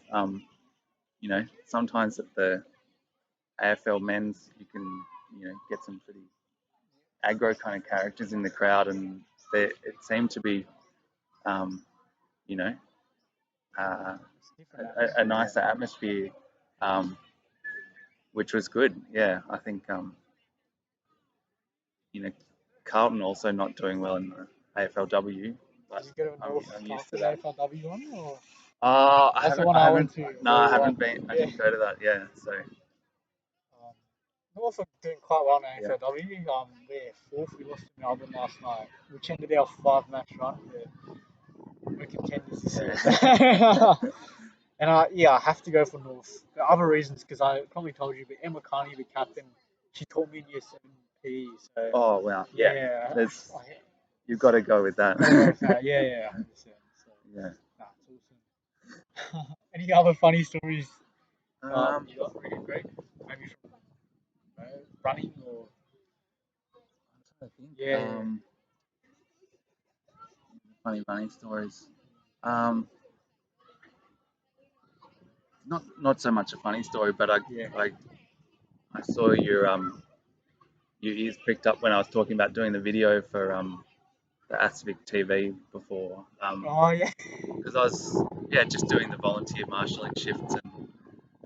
sometimes at the AFL men's, you can, get some pretty aggro kind of characters in the crowd, and it seemed to be, you know, It's a different a atmosphere. nicer atmosphere, which was good. Yeah, I think, you know, Carlton also not doing well in the AFLW, but Did you go to I'm, North I'm used to Carlton that. AFLW one or? I That's the haven't, one I I haven't, went to. no, Where I we haven't won. been, I Yeah. didn't go to that. Yeah, so North are doing quite well in yeah, AFLW. We're fourth. We lost to Melbourne last night, which ended our 5-match run. We're contenders this year. yeah. And I have to go for North. The other reasons, because I probably told you, but Emma Carney, the captain, she taught me in year 7 PE. So Oh wow, yeah. yeah, There's you've got to go with that. gotta go with that. Yeah, 100%. So Yeah. nah, it's awesome. Any other funny stories Um, you got for your Greg? Maybe from running or I think, yeah. funny stories. Um, not so much a funny story, but Yeah. I saw your ears pricked up when I was talking about doing the video for the ASVIC TV before, Oh yeah. because I was just doing the volunteer marshalling shifts,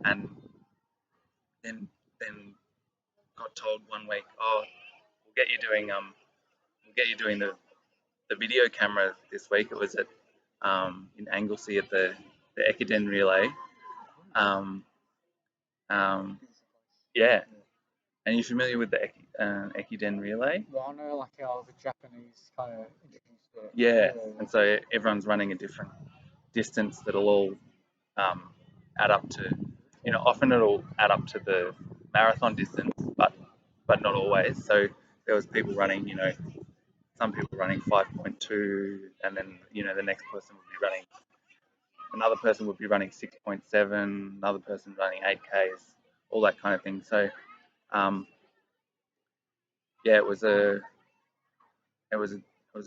and then got told one week, oh, we'll get you doing the video camera this week. It was at in Anglesey at the Ekiden relay. Um, um, yeah, and you familiar with the Ekiden relay? Well, I know like how the Japanese kind of introduced it. Yeah, and so everyone's running a different distance that'll all add up to, often it'll add up to the marathon distance, but not always. So there was people running, some people running 5.2, and then the next person would be running, another person would be running 6.7, another person running 8Ks, all that kind of thing. So um, yeah, it was a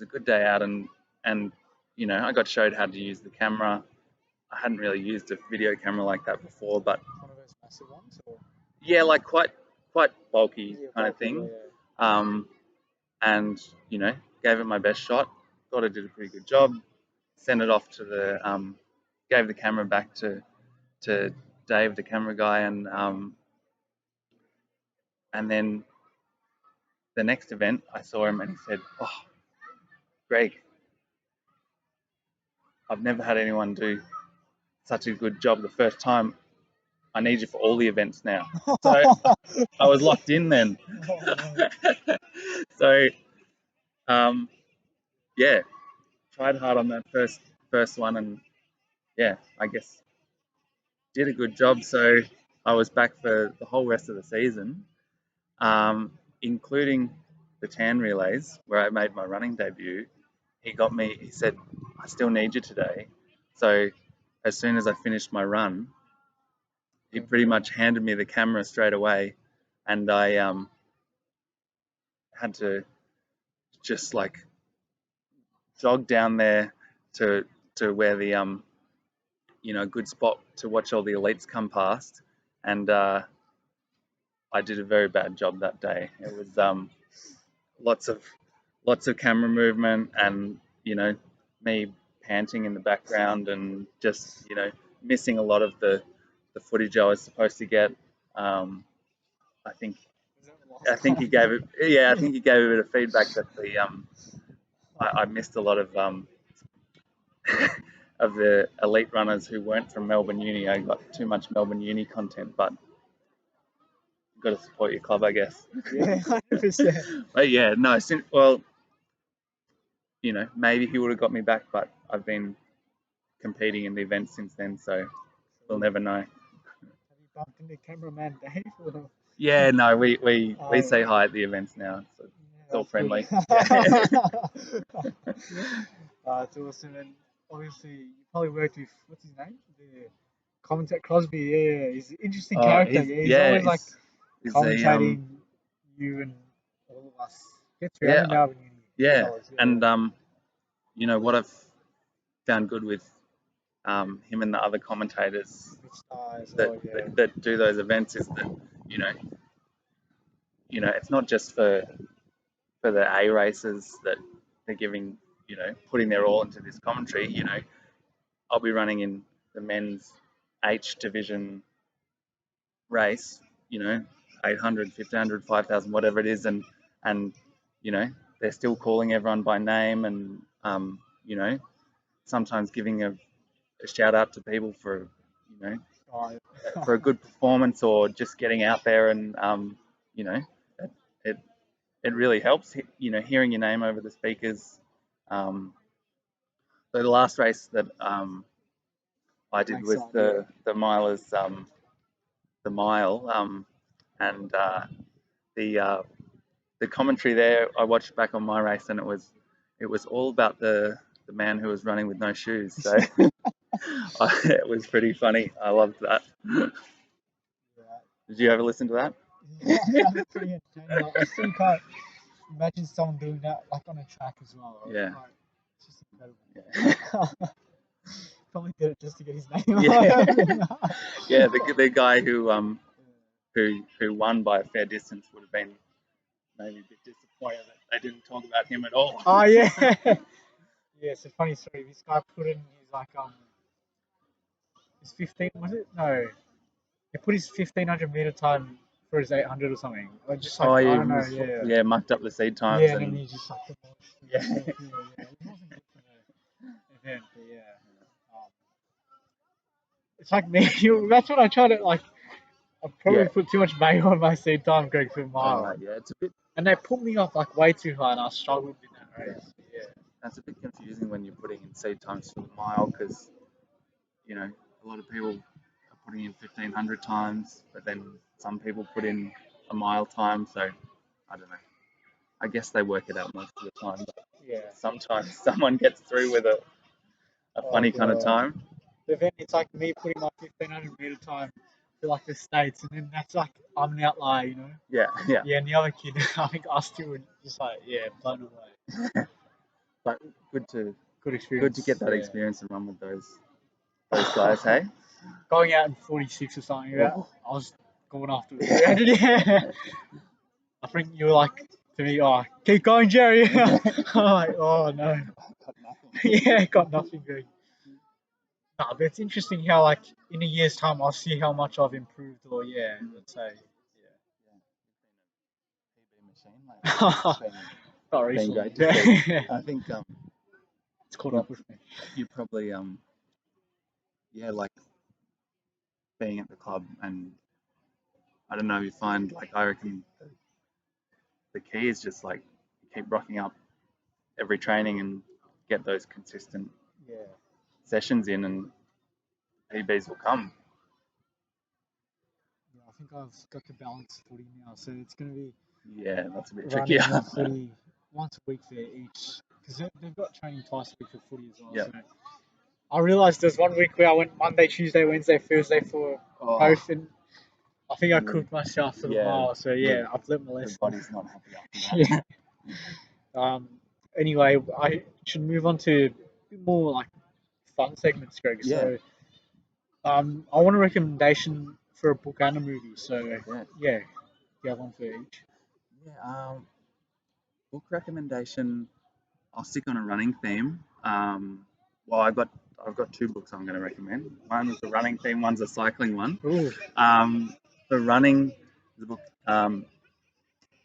good day out, and I got showed how to use the camera. I hadn't really used a video camera like that before, but One of those massive ones, or yeah, like quite bulky yeah, kind of bulky, thing. yeah. And gave it my best shot. Thought I did a pretty good job. Sent it off to gave the camera back to Dave, the camera guy, and then the next event I saw him and he said, "Oh, Greg, I've never had anyone do such a good job the first time. I need you for all the events now." So I was locked in then. So yeah, tried hard on that first one, and yeah, I guess did a good job. So I was back for the whole rest of the season, including the tan relays where I made my running debut. He said, "I still need you today." So as soon as I finished my run, he pretty much handed me the camera straight away, and I had to just like jog down there to where the good spot to watch all the elites come past, and I did a very bad job that day. It was lots of camera movement, and me panting in the background, and just missing a lot of the footage I was supposed to get. I think he gave it. Yeah, I think he gave a bit of feedback that I missed a lot of of the elite runners who weren't from Melbourne Uni. I got too much Melbourne Uni content, but you've got to support your club, I guess. Yeah, 100%. But yeah, no. Maybe he would have got me back, but I've been competing in the event since then, so we'll never know. Have you bumped into cameraman Dave? Or? Yeah, no, we Oh, say yeah. hi at the events now, so it's all That's good. friendly. It's awesome. And obviously, you probably worked with, what's his name? The commentator Crosby. Yeah, he's an interesting character. He's always like he's a commentating you and all of us. Get through. I'm yeah, in Melbourne Uni. yeah, Fellas, and what I've found good with him and the other commentators Mitch Starr as that, well, yeah. that do those events is that it's not just for the A races that they're giving, putting their all into this commentary. I'll be running in the men's H division race, 800, 1500, 5000, whatever it is, and they're still calling everyone by name, and sometimes giving a shout out to people for for a good performance, or just getting out there, and it it really helps, hearing your name over the speakers. The last race that I did with the milers, the mile, and the commentary there, I watched back on my race, and it was all about the man who was running with no shoes. So it was pretty funny. I loved that. Did you ever listen to that? Yeah, that's pretty entertaining. I still can't imagine someone doing that like on a track as well. Right? Yeah. Like, it's just incredible. Yeah. Probably did it just to get his name. Yeah. Yeah, the guy who won by a fair distance would have been maybe a bit disappointed that they didn't talk about him at all. Oh yeah. Yeah, it's a funny story. This guy put in his his 15, was it? No. He put his 1500-meter time for his 800 or something. Or just like, I don't know, yeah. Mucked up the seed times. Yeah, and then he just like demolished. Yeah. Yeah. It wasn't good for the event, but yeah. It's like me. That's what I try to like. I probably put too much weight on my seed time going for a mile. Yeah, it's a bit. And they put me off like way too high, and I struggled in that race. Yeah. That's a bit confusing when you're putting in seed times for the mile, because a lot of people are putting in 1500 times, but then some people put in a mile time. So I don't know. I guess they work it out most of the time. But Yeah. sometimes someone gets through with a funny kind of time. But then it's like me putting my 1500-meter time for like the States, and then that's like I'm an outlier, Yeah. Yeah, and the other kid, I think us two were just like, blown away. But good experience. to get that experience and run with those guys, hey? Going out in 46 or something, I was going after it. Yeah. I think you were like to me, oh, keep going, Jerry. I'm like, oh no. Got nothing. Yeah, got nothing good. No, but it's interesting how like in a year's time I'll see how much I've improved, or let's say, not recently. Great to see. I think it's caught up with me. You probably like being at the club, and I don't know, you find, like, I reckon the key is just like keep rocking up every training and get those consistent sessions in, and PBs will come. Yeah, I think I've got to balance footy now, so it's going to be that's a bit trickier. Footy once a week there each, because they've got training twice a week for footy as well. Yep. So I realised there's 1 week where I went Monday, Tuesday, Wednesday, Thursday for both, and I think I cooked myself for the mile. So I've learnt my lesson. The body's not happy after that. Anyway, I should move on to a bit more like fun segments, Greg. Yeah. So I want a recommendation for a book and a movie. So you have one for each. Book recommendation. I'll stick on a running theme. Well, I've got 2 books I'm going to recommend. One's a running theme, one's a cycling one. Ooh. For running, the book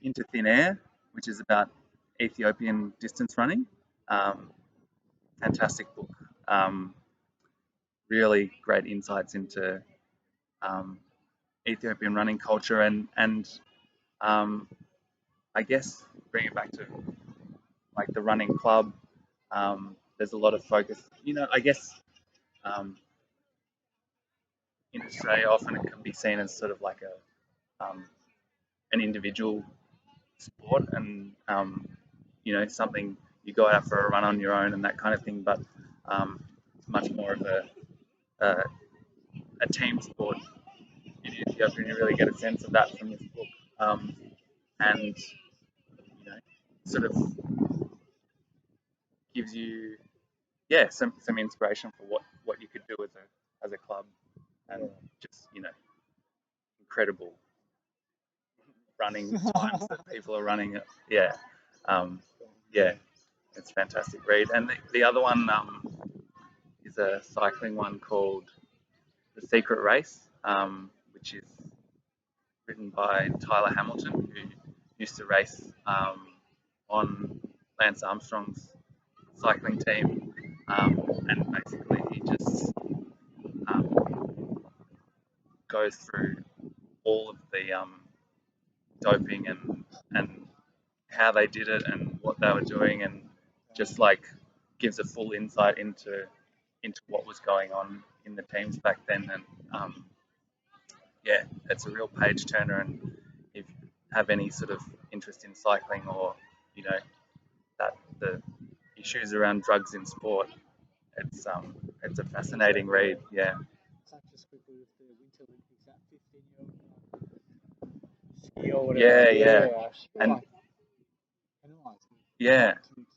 Into Thin Air, which is about Ethiopian distance running. Fantastic book. Really great insights into Ethiopian running culture, and I guess bring it back to like the running club. There's a lot of focus, I guess in Australia often it can be seen as sort of like an individual sport, and something you go out for a run on your own and that kind of thing, but it's much more of a team sport in Ethiopia, and you really get a sense of that from this book, and sort of gives you some inspiration for what you could do as a club, and just incredible running times that people are running. it's a fantastic read. And the other one is a cycling one called The Secret Race, which is written by Tyler Hamilton, who used to race on Lance Armstrong's cycling team, and basically he just goes through all of the doping and how they did it and what they were doing, and just like gives a full insight into what was going on in the teams back then. And yeah, it's a real page turner. And if you have any sort of interest in cycling, or you know that the issues around drugs in sport, it's a fascinating read. Yeah, Such as quickly with the Winter Olympics, that 15-year-old Steele or yeah, whatever. yeah, She got and like penalised yeah, to an extent.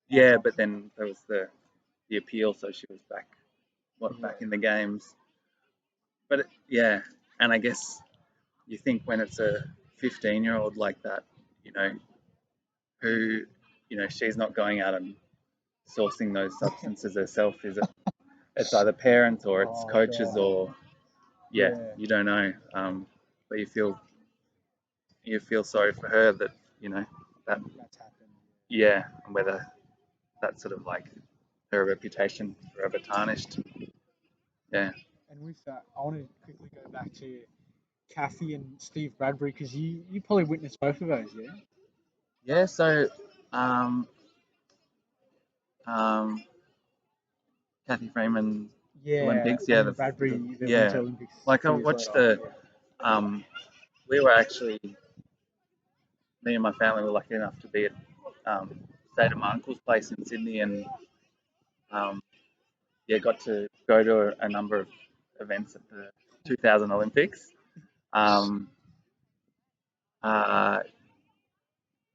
yeah. But then there was the appeal, so she was back back in the games. But yeah, and I guess you think when it's a 15-year-old like that, you know, who, she's not going out and sourcing those substances herself, is it? It's either parents or it's coaches, or yeah, you don't know. But you feel sorry for her that that That's happened. yeah, and whether that's sort of like her reputation forever tarnished. Yeah. And with that, I want to quickly go back to Kathy and Steve Bradbury because you probably witnessed both of those, yeah? Yeah. So, um, um, Kathy Freeman Yeah, Olympics. Yeah. and Bradbury, the Winter Yeah. Olympics Like I 2 years watched later. um, we were actually, me and my family were lucky enough to be at, stayed at my uncle's place in Sydney, and um, yeah, got to go to a number of events at the 2000 Olympics. Um, uh,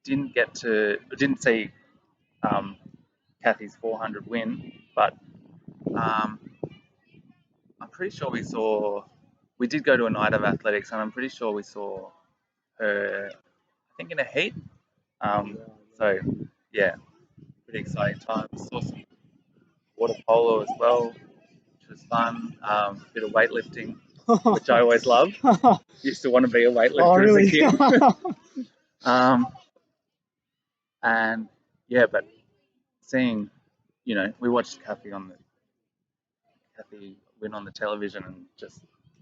didn't see Kathy's 400 win, but um, I'm pretty sure we did go to a night of athletics, and I'm pretty sure we saw her, I think, in a heat. So yeah, pretty exciting times. Saw some water polo as well, which was fun. Bit of weightlifting, which I always loved. Used to want to be a weightlifter as a kid. um, and yeah, but seeing, we watched Kathy win on the television, and just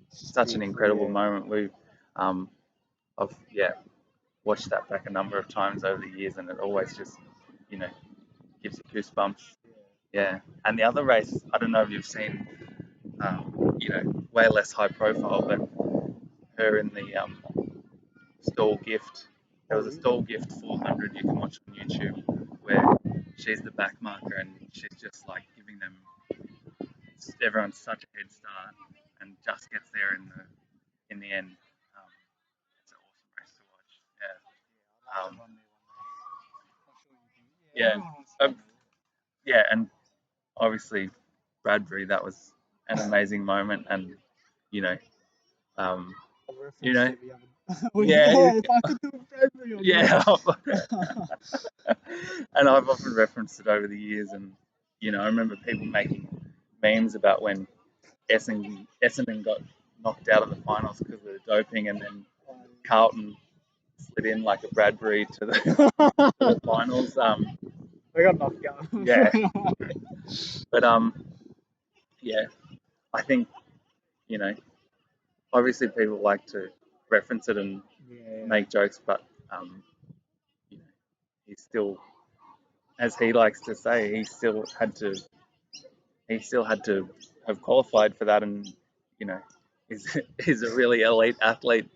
such an incredible moment. Um, I've watched that back a number of times over the years, and it always just, you know, gives you goosebumps. Yeah. And the other race, I don't know if you've seen, way less high profile, but her in the stall gift. There was a stall gift 400 you can watch on YouTube, where she's the back marker, and she's just like giving them everyone's such a head start, and just gets there in the end. It's an awesome race to watch. Yeah. Yeah, and obviously Bradbury, that was an amazing moment, and you know, um, yeah, If I could do Bradbury on yeah, and I've often referenced it over the years, and I remember people making memes about when Essendon got knocked out of the finals because of the doping, and then Carlton slid in like a Bradbury to the finals. I got knocked out. Yeah, but yeah, I think obviously people like to reference it and make jokes, but you know, he still, as he likes to say, he still had to have qualified for that, and he's he's a really elite athlete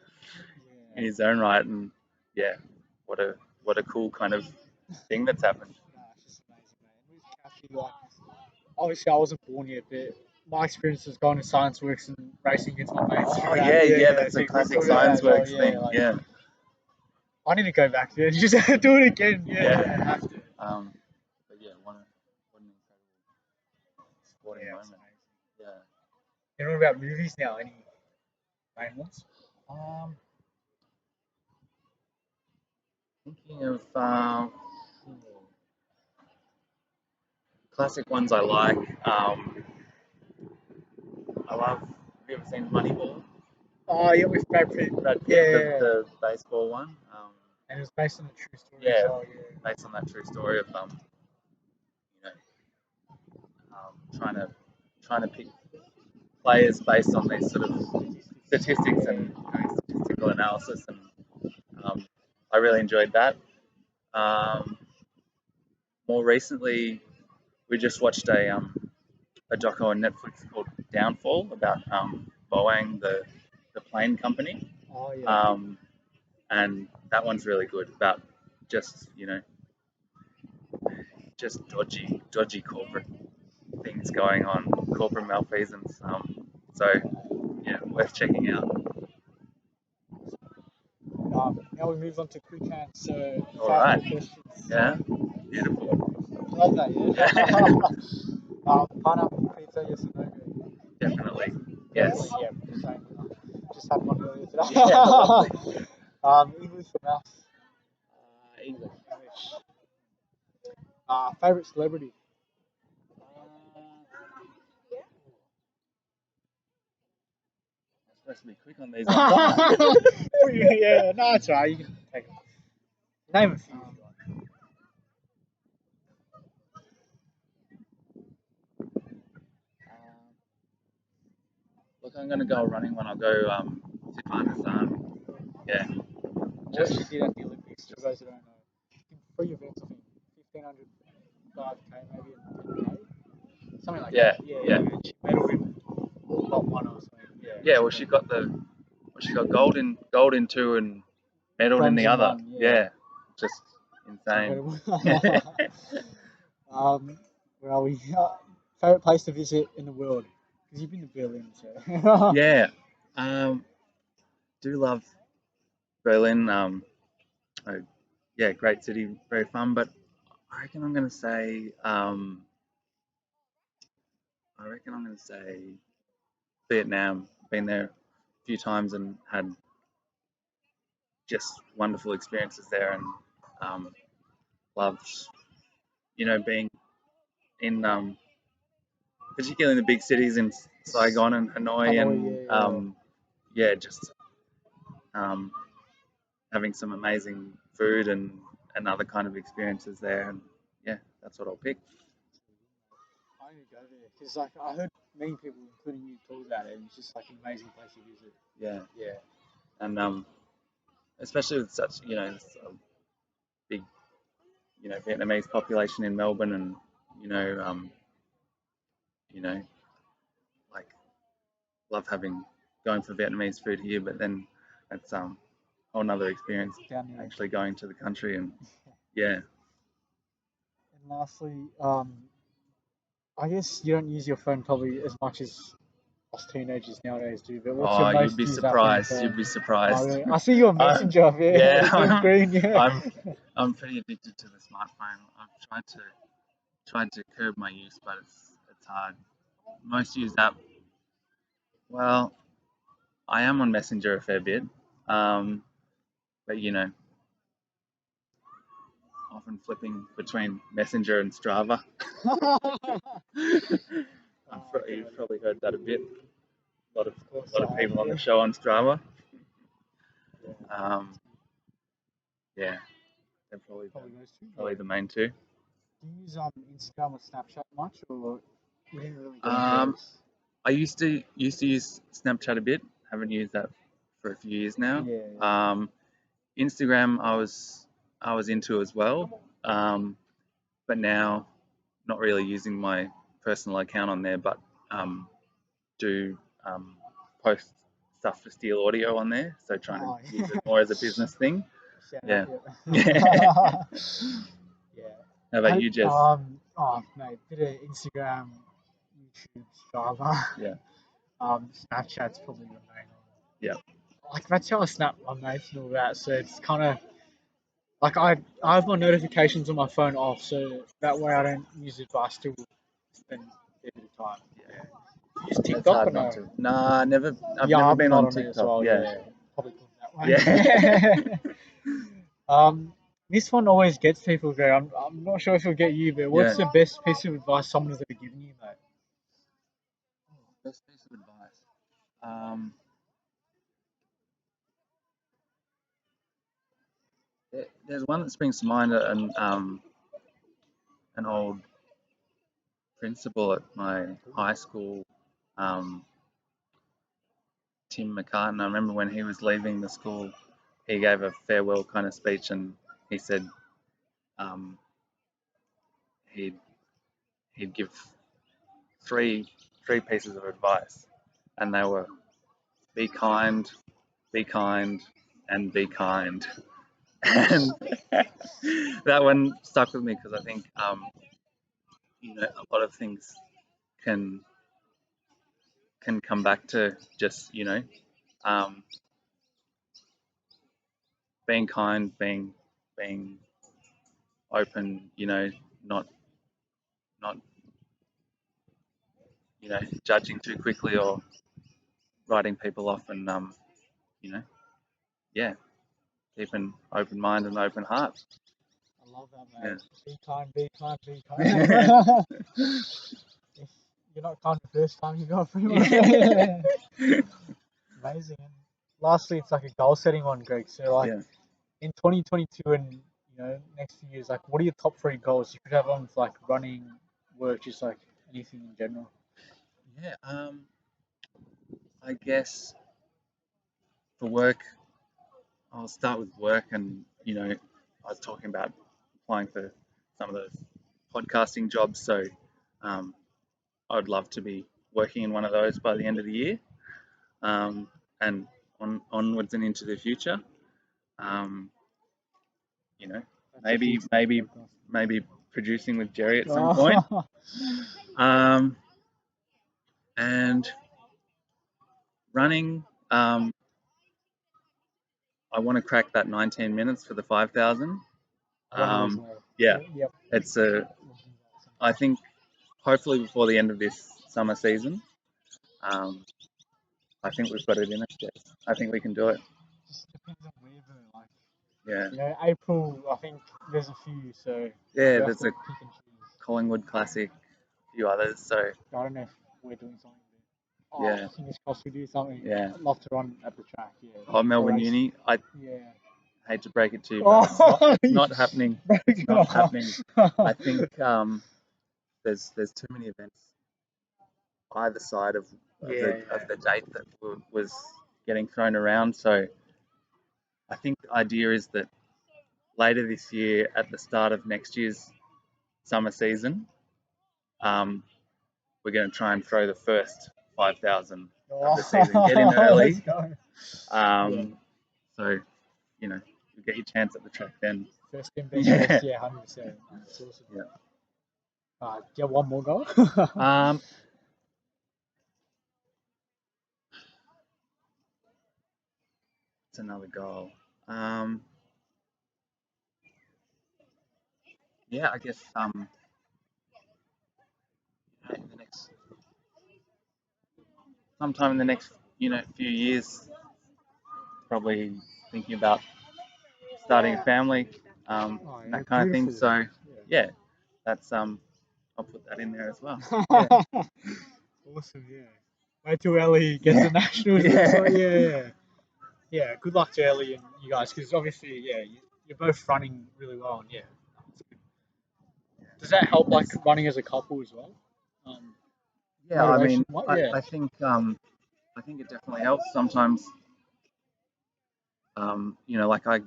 in his own right, and yeah, what a cool kind of thing that's happened. It's just amazing, man. With Kathy, like, obviously I wasn't born yet, but my experience was going to Science Works and racing against my mates. Oh yeah, that's so a you classic talk about Science that as well, Works thing. like, Yeah, I need to go back there and just do it again. Yeah. I have to. But yeah, what an incredible sporting It's moment. amazing. Yeah. And what about movies now? Any main ones? Thinking of classic ones I like. I love. Have you ever seen Moneyball? Oh yeah, with Brad Pitt. Brad Pitt, Yeah. the baseball one. And it was based on a true story Yeah, as well. Yeah. based on that true story of you know, trying to pick players based on these sort of statistics and statistical analysis, and I really enjoyed that. Um, More recently, we just watched a doco on Netflix called Downfall about Boeing, the plane company, Oh yeah. and that one's really good about just just dodgy corporate things going on, corporate malfeasance. So yeah, worth checking out. Now we move on to quick hands. So All 5 right. more questions. Yeah. Beautiful. Love that. Yeah. Pineapple pizza, yes or no? Definitely. Yes. Yeah. Same. Just had one earlier today. Yeah, lovely. English or maths? English. English. Favorite celebrity? I'm supposed to be quick on these ones. Yeah, no, it's alright. You can take it. Name a few. Look, I'm gonna go running when I go to yeah, What she did at the Olympics, for those who don't know. Three events, I think. 1500, 5K, maybe, and 10K. Something like yeah, that. Yeah. yeah. And she medaled in top one or something. Yeah. Yeah. Well, she got gold in two and medaled in Bronze the in other. one, Yeah, just It's insane. incredible. Where are we? Favorite place to visit in the world? Because you've been to Berlin, so. Yeah. Do love Berlin. Yeah, great city, very fun. But I reckon I'm gonna say Vietnam. Been there a few times and had just wonderful experiences there, and loved being in particularly in the big cities in Saigon and Hanoi, and Hanoi, yeah. yeah, just um, having some amazing food and other kind of experiences there, and yeah, that's what I'll pick. I need to go there because like I heard many people, including you, talk about it, and it's just like an amazing place to visit. Yeah, Yeah. and especially with such big Vietnamese population in Melbourne, and you know you know like love having going for Vietnamese food here, but then it's whole another experience Down there. actually going to the country, and yeah. And lastly, I guess you don't use your phone probably as much as us teenagers nowadays do. But what's your Oh, most used app on your phone? you'd be Oh, surprised. really? I see your messenger up here. Yeah, Green, yeah. I'm pretty addicted to the smartphone. I've tried to curb my use, but it's hard. Most used app, well, I am on Messenger a fair bit, but often flipping between Messenger and Strava. You've probably heard that a bit. A lot of people on the show on Strava. Yeah, they're probably the main two. Do you use Instagram or Snapchat much, or you didn't really get into Um, those? I used to use Snapchat a bit. Haven't used that for a few years now. Yeah. Instagram I was into as well, but now not really using my personal account on there, but do post stuff for Steele Audio on there. So trying to use it more as a business thing. Yeah. Yeah. How about you, Jess? Mate, bit of Instagram, YouTube, Strava. Yeah. Snapchat's probably the main one. Yeah. Like that's how I snap my mates and all that. So it's kind of like I have my notifications on my phone off, so that way I don't use it, but I still spend a bit of time. Yeah. You use It's TikTok hard or no? not to. Nah, never. I've Yeah, never I'm been not on on it as TikTok. well. Yeah. Yeah. Probably put that way. Yeah. um, This one always gets people there. I'm not sure if it'll get you, but what's Yeah. the best piece of advice someone has ever given you, mate? Best piece of advice. Um, there's one that springs to mind, an old principal at my high school, um, Tim McCartan. I remember when he was leaving the school, he gave a farewell kind of speech, and he said um, he'd he'd give three three pieces of advice, and they were be kind, and be kind. And that one stuck with me because I think a lot of things can come back to just um, being kind, being open, not not judging too quickly or writing people off, and you know yeah, keep an open mind and open heart. I love that, Yeah. mate. Be kind, be kind, be kind. If you're not kind the first time, you got pretty much. Amazing. And lastly, it's like a goal setting one, Greg. So like Yeah. in 2022 and next few years, like what are your top three goals? You could have one with like running, work, just like anything in general. Yeah. I guess for work, I'll start with work, and I was talking about applying for some of those podcasting jobs, so um, I would love to be working in one of those by the end of the year, and onwards and into the future. Um, you know, That's a maybe future maybe podcast. maybe producing with Jerry at some point. Um, and running, I want to crack that 19 minutes for the 5,000. One of those. Yeah, Yep. it's I think hopefully before the end of this summer season. I think we've got it in us, Jess. I think we can do it. Just depends on where though. Like Yeah. April, I think there's a few, so Yeah, we have there's to a pick and choose. Collingwood Classic, a few others. So I don't know if we're doing something. But, yeah, fingers crossed we do something. yeah. I'd love to run at the track. Yeah. Oh, Melbourne Race. Uni. I Yeah. hate to break it to you, but it's not happening. Broke It's it not off. happening. I think there's too many events either side of the date that was getting thrown around. So I think the idea is that later this year, at the start of next year's summer season, we're going to try and throw the first 5,000 of the season. Get in early. Let's go. So you get your chance at the track then. First in, best first. Yeah, 100%. That's awesome. Yeah. Do you have one more goal? It's another goal. Yeah, I guess in the next sometime in the next few years, probably thinking about starting a family, that kind of thing. Beautiful. So yeah, that's I'll put that in there as well. Awesome, yeah. Wait till Ellie gets the nationals. Yeah. Good luck to Ellie and you guys, because obviously, you're both running really well, and that's good. Does that help, like running as a couple as well? Yeah, I mean, Motivation? I think it definitely helps sometimes. Like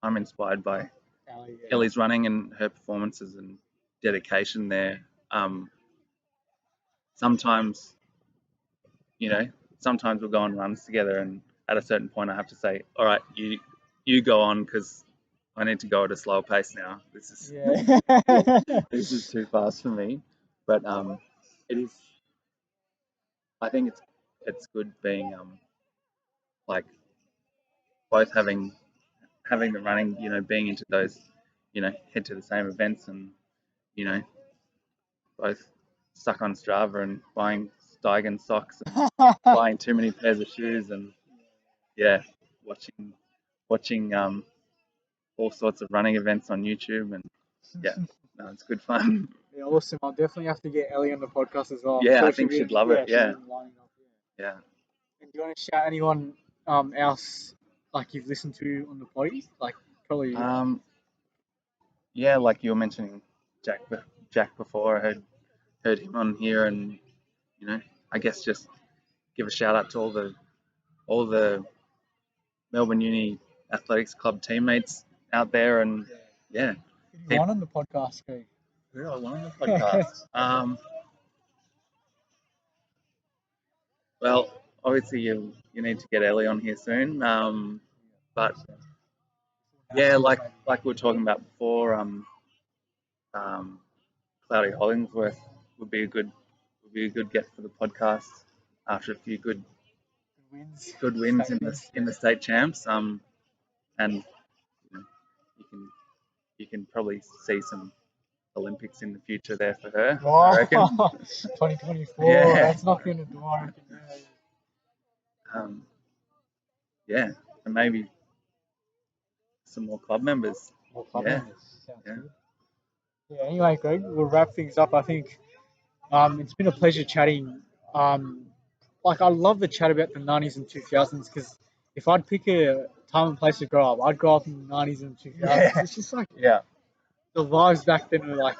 I'm inspired by Ellie, Ellie's running and her performances and dedication there. Sometimes, sometimes we'll go on runs together, and at a certain point, I have to say, "All right, you go on because I need to go at a slower pace now. This is this is too fast for me." But it is. I think it's good being like both having the running, being into those, head to the same events, and you know, both stuck on Strava and buying Steigen socks and buying too many pairs of shoes, and yeah, watching all sorts of running events on YouTube, and yeah, no, it's good fun. Yeah, awesome. I'll definitely have to get Ellie on the podcast as well. I'm Yeah, sure I think she'll she'd be, love it. she'll Yeah, be lining up. Yeah. yeah. And do you want to shout anyone else like you've listened to on the potty? Like probably. Yeah, like you were mentioning Jack before. I heard him on here, and you know, I guess just give a shout out to all the Melbourne Uni Athletics Club teammates out there, and yeah, Who won on the podcast, Craig? who do I want on the podcast? Well, obviously you need to get Ellie on here soon. But yeah, like we were talking about before, Cloudy Hollingsworth would be a good get for the podcast after a few good wins in the state champs. And you know, you can probably see some Olympics in the future there for her. I reckon. 2024. Yeah. That's knocking at the door. I reckon. Yeah, and maybe some more club members. More club Yeah. members. Sounds Yeah. good. Yeah. Anyway, Greg, we'll wrap things up. I think it's been a pleasure chatting. Like I love the chat about the 90s and 2000s because if I'd pick a time and place to grow up, I'd grow up in the 90s and 2000s. Yeah. It's just like Yeah. the vibes back then were like,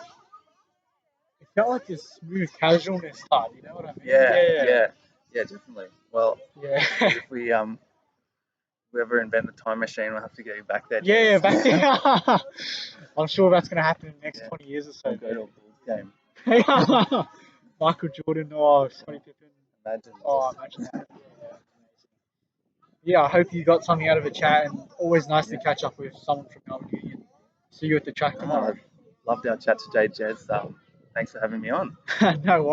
it felt like this smooth casualness type. You know what I mean? Yeah, definitely. Well, Yeah. if we ever invent the time machine, we'll have to get you back there. Yeah, back there. I'm sure that's going to happen in the next 20 years or so. I'll go to a Bulls game. Michael Jordan or Scottie Pippen. Imagine. Oh, imagine that. Yeah, I hope you got something out of the chat, and always nice to catch up with someone from Melbourne Union. See you at the track tomorrow. Loved our chat today, Jez. Thanks for having me on. No worries.